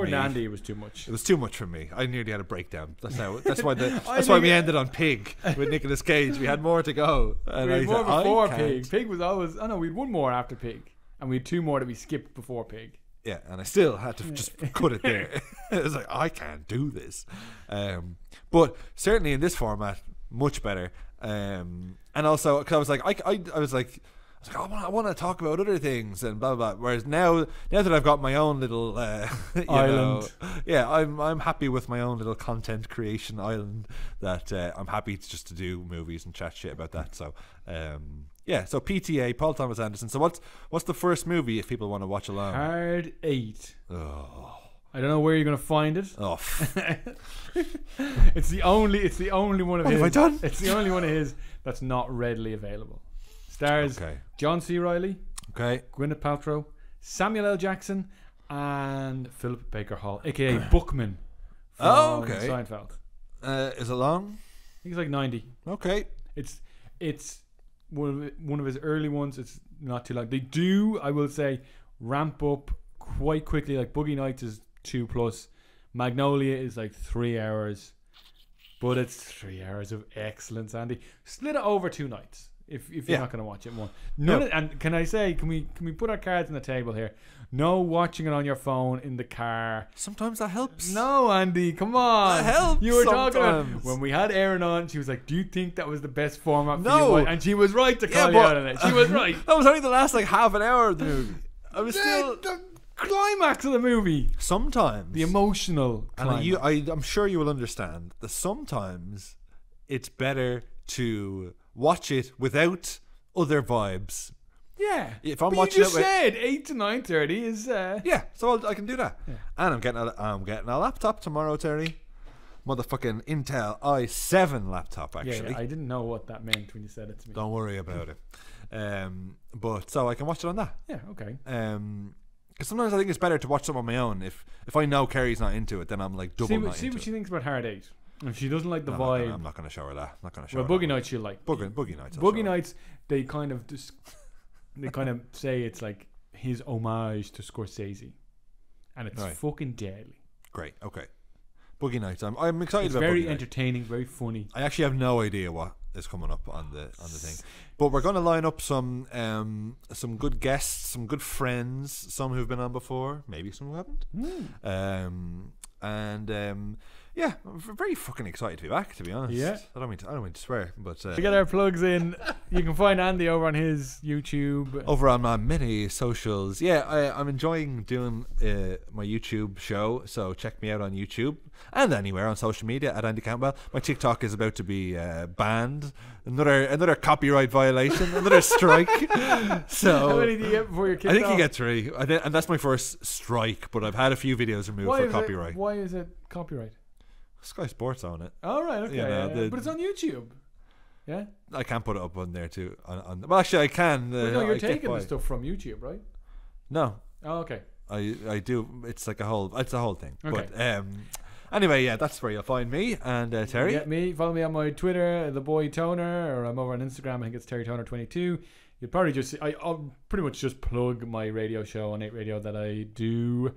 me. Andy, it was too much. It was too much for me. I nearly had a breakdown. That's why we ended on Pig with Nicolas Cage. We had more to go. And we had more before Pig. Pig was always... Oh no, we had one more after Pig. And we had two more that we skipped before Pig. Yeah, and I still had to just cut it there. It was like, I can't do this. But certainly in this format, much better. And also, because I was like, I want to talk about other things and blah blah blah. Whereas now that I've got my own little island, I'm happy with my own little content creation island. That I'm happy to do movies and chat shit about that. So so PTA, Paul Thomas Anderson. So what's the first movie if people want to watch along? Hard 8. Oh. I don't know where you're gonna find it. Oh, it's the only one of his. What have I done? It's the only one of his that's not readily available. Stars John C. Reilly, Gwyneth Paltrow, Samuel L. Jackson, and Philip Baker Hall, aka Bookman from Seinfeld. Is it long? I think it's like 90. Okay. It's one of his early ones. It's not too long. They do, I will say, ramp up quite quickly. Like Boogie Nights is 2+. Magnolia is like 3 hours, but it's 3 hours of excellence, Andy. Split it over 2 nights if you're not going to watch it in one. And can I say, can we put our cards on the table here? No watching it on your phone in the car. Sometimes that helps. No, Andy, come on. That helps. You were talking about when we had Erin on. She was like, "Do you think that was the best format for you?" And she was right to call you out on it. She was right. That was only the last like half an hour of the movie. I was still the climax of the movie. Sometimes the emotional climax. And I'm sure you will understand that sometimes it's better to watch it without other vibes. Yeah, if I'm but watching you just said 8 to 9:30 is so I can do that. And I'm getting a laptop tomorrow, Terry. Motherfucking Intel i7 laptop, actually. Yeah, I didn't know what that meant when you said it to me. Don't worry about it. But so I can watch it on that. Yeah, okay. Because sometimes I think it's better to watch something on my own. If I know Kerry's not into it, then I'm like double not into it. See what she thinks about Hard 8. If she doesn't like the vibe, I'm not going to show her that. Boogie Nights she'll like. Boogie Nights. Boogie Nights, they kind of say it's like his homage to Scorsese, and it's fucking deadly. Great. Okay. Boogie Nights. I'm excited. It's about very Boogie entertaining, very funny. I actually have no idea what is coming up on the thing, but we're going to line up some good guests, some good friends, some who've been on before, maybe some who haven't. Yeah, I'm very fucking excited to be back, to be honest. Yeah. I don't mean to swear, but To get our plugs in, you can find Andy over on his YouTube. over on my many socials. Yeah, I'm enjoying doing my YouTube show, so check me out on YouTube and anywhere on social media at Andy Campbell. My TikTok is about to be banned. Another copyright violation, another strike. So How many do you get before you're kicked I think off? you get 3, and that's my first strike. But I've had a few videos removed for copyright. Why is it copyright? Sky Sports own it. Oh, right, okay. You know, but it's on YouTube. Yeah? I can't put it up on there too. Well, actually, I can. But no, you're I get taking by. the stuff from YouTube, right? No, Oh, okay. I do. It's like a whole thing. Okay. But anyway, yeah, that's where you'll find me and Terry. Get me. Follow me on my Twitter, the boy Toner, or I'm over on Instagram. I think it's Terry Toner 22. You'll probably just I'll pretty much just plug my radio show on 8 Radio that I do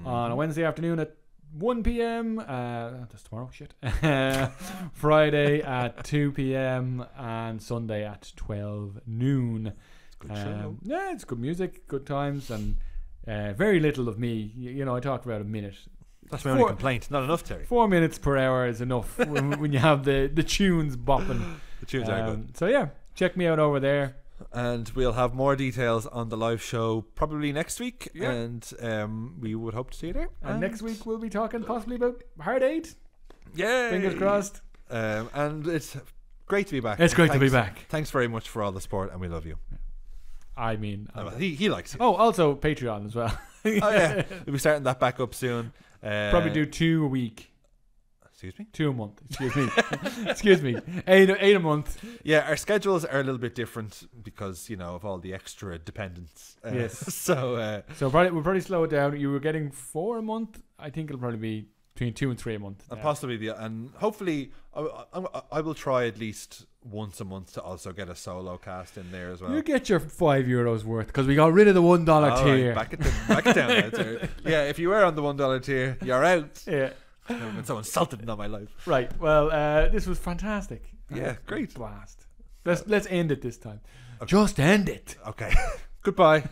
on a Wednesday afternoon at 1 p.m. That's tomorrow. Shit. Friday at 2 p.m. and Sunday at 12 noon. Good show. Yeah, it's good music, good times, and very little of me. You know, I talk for about a minute. That's my only complaint. Not enough, Terry. 4 minutes per hour is enough when you have the tunes bopping. The tunes are good. So yeah, check me out over there. And we'll have more details on the live show probably next week. Yeah. And we would hope to see you there. And next week we'll be talking possibly about Hard 8. Yeah. Fingers crossed. And it's great to be back. It's great to be back. Thanks very much for all the support, and we love you. I mean, he likes you. Oh, also Patreon as well. Oh yeah, we'll be starting that back up soon. Probably do 2 a week. Excuse me? 2 a month. Excuse me. Excuse me. 8 a month. Yeah, our schedules are a little bit different because, you know, of all the extra dependents. Yes. So we'll probably slow it down. You were getting 4 a month. I think it'll probably be between 2 and 3 a month. and possibly and hopefully I will try at least once a month to also get a solo cast in there as well. You get your €5 worth because we got rid of the $1 tier. Right, back it down now, Terry. Yeah, if you were on the $1 tier, you're out. Yeah. I've been so insulted in all my life. Right. Well, this was fantastic. Yeah, great. Blast. Let's end it this time. Okay. Just end it. Okay. Goodbye.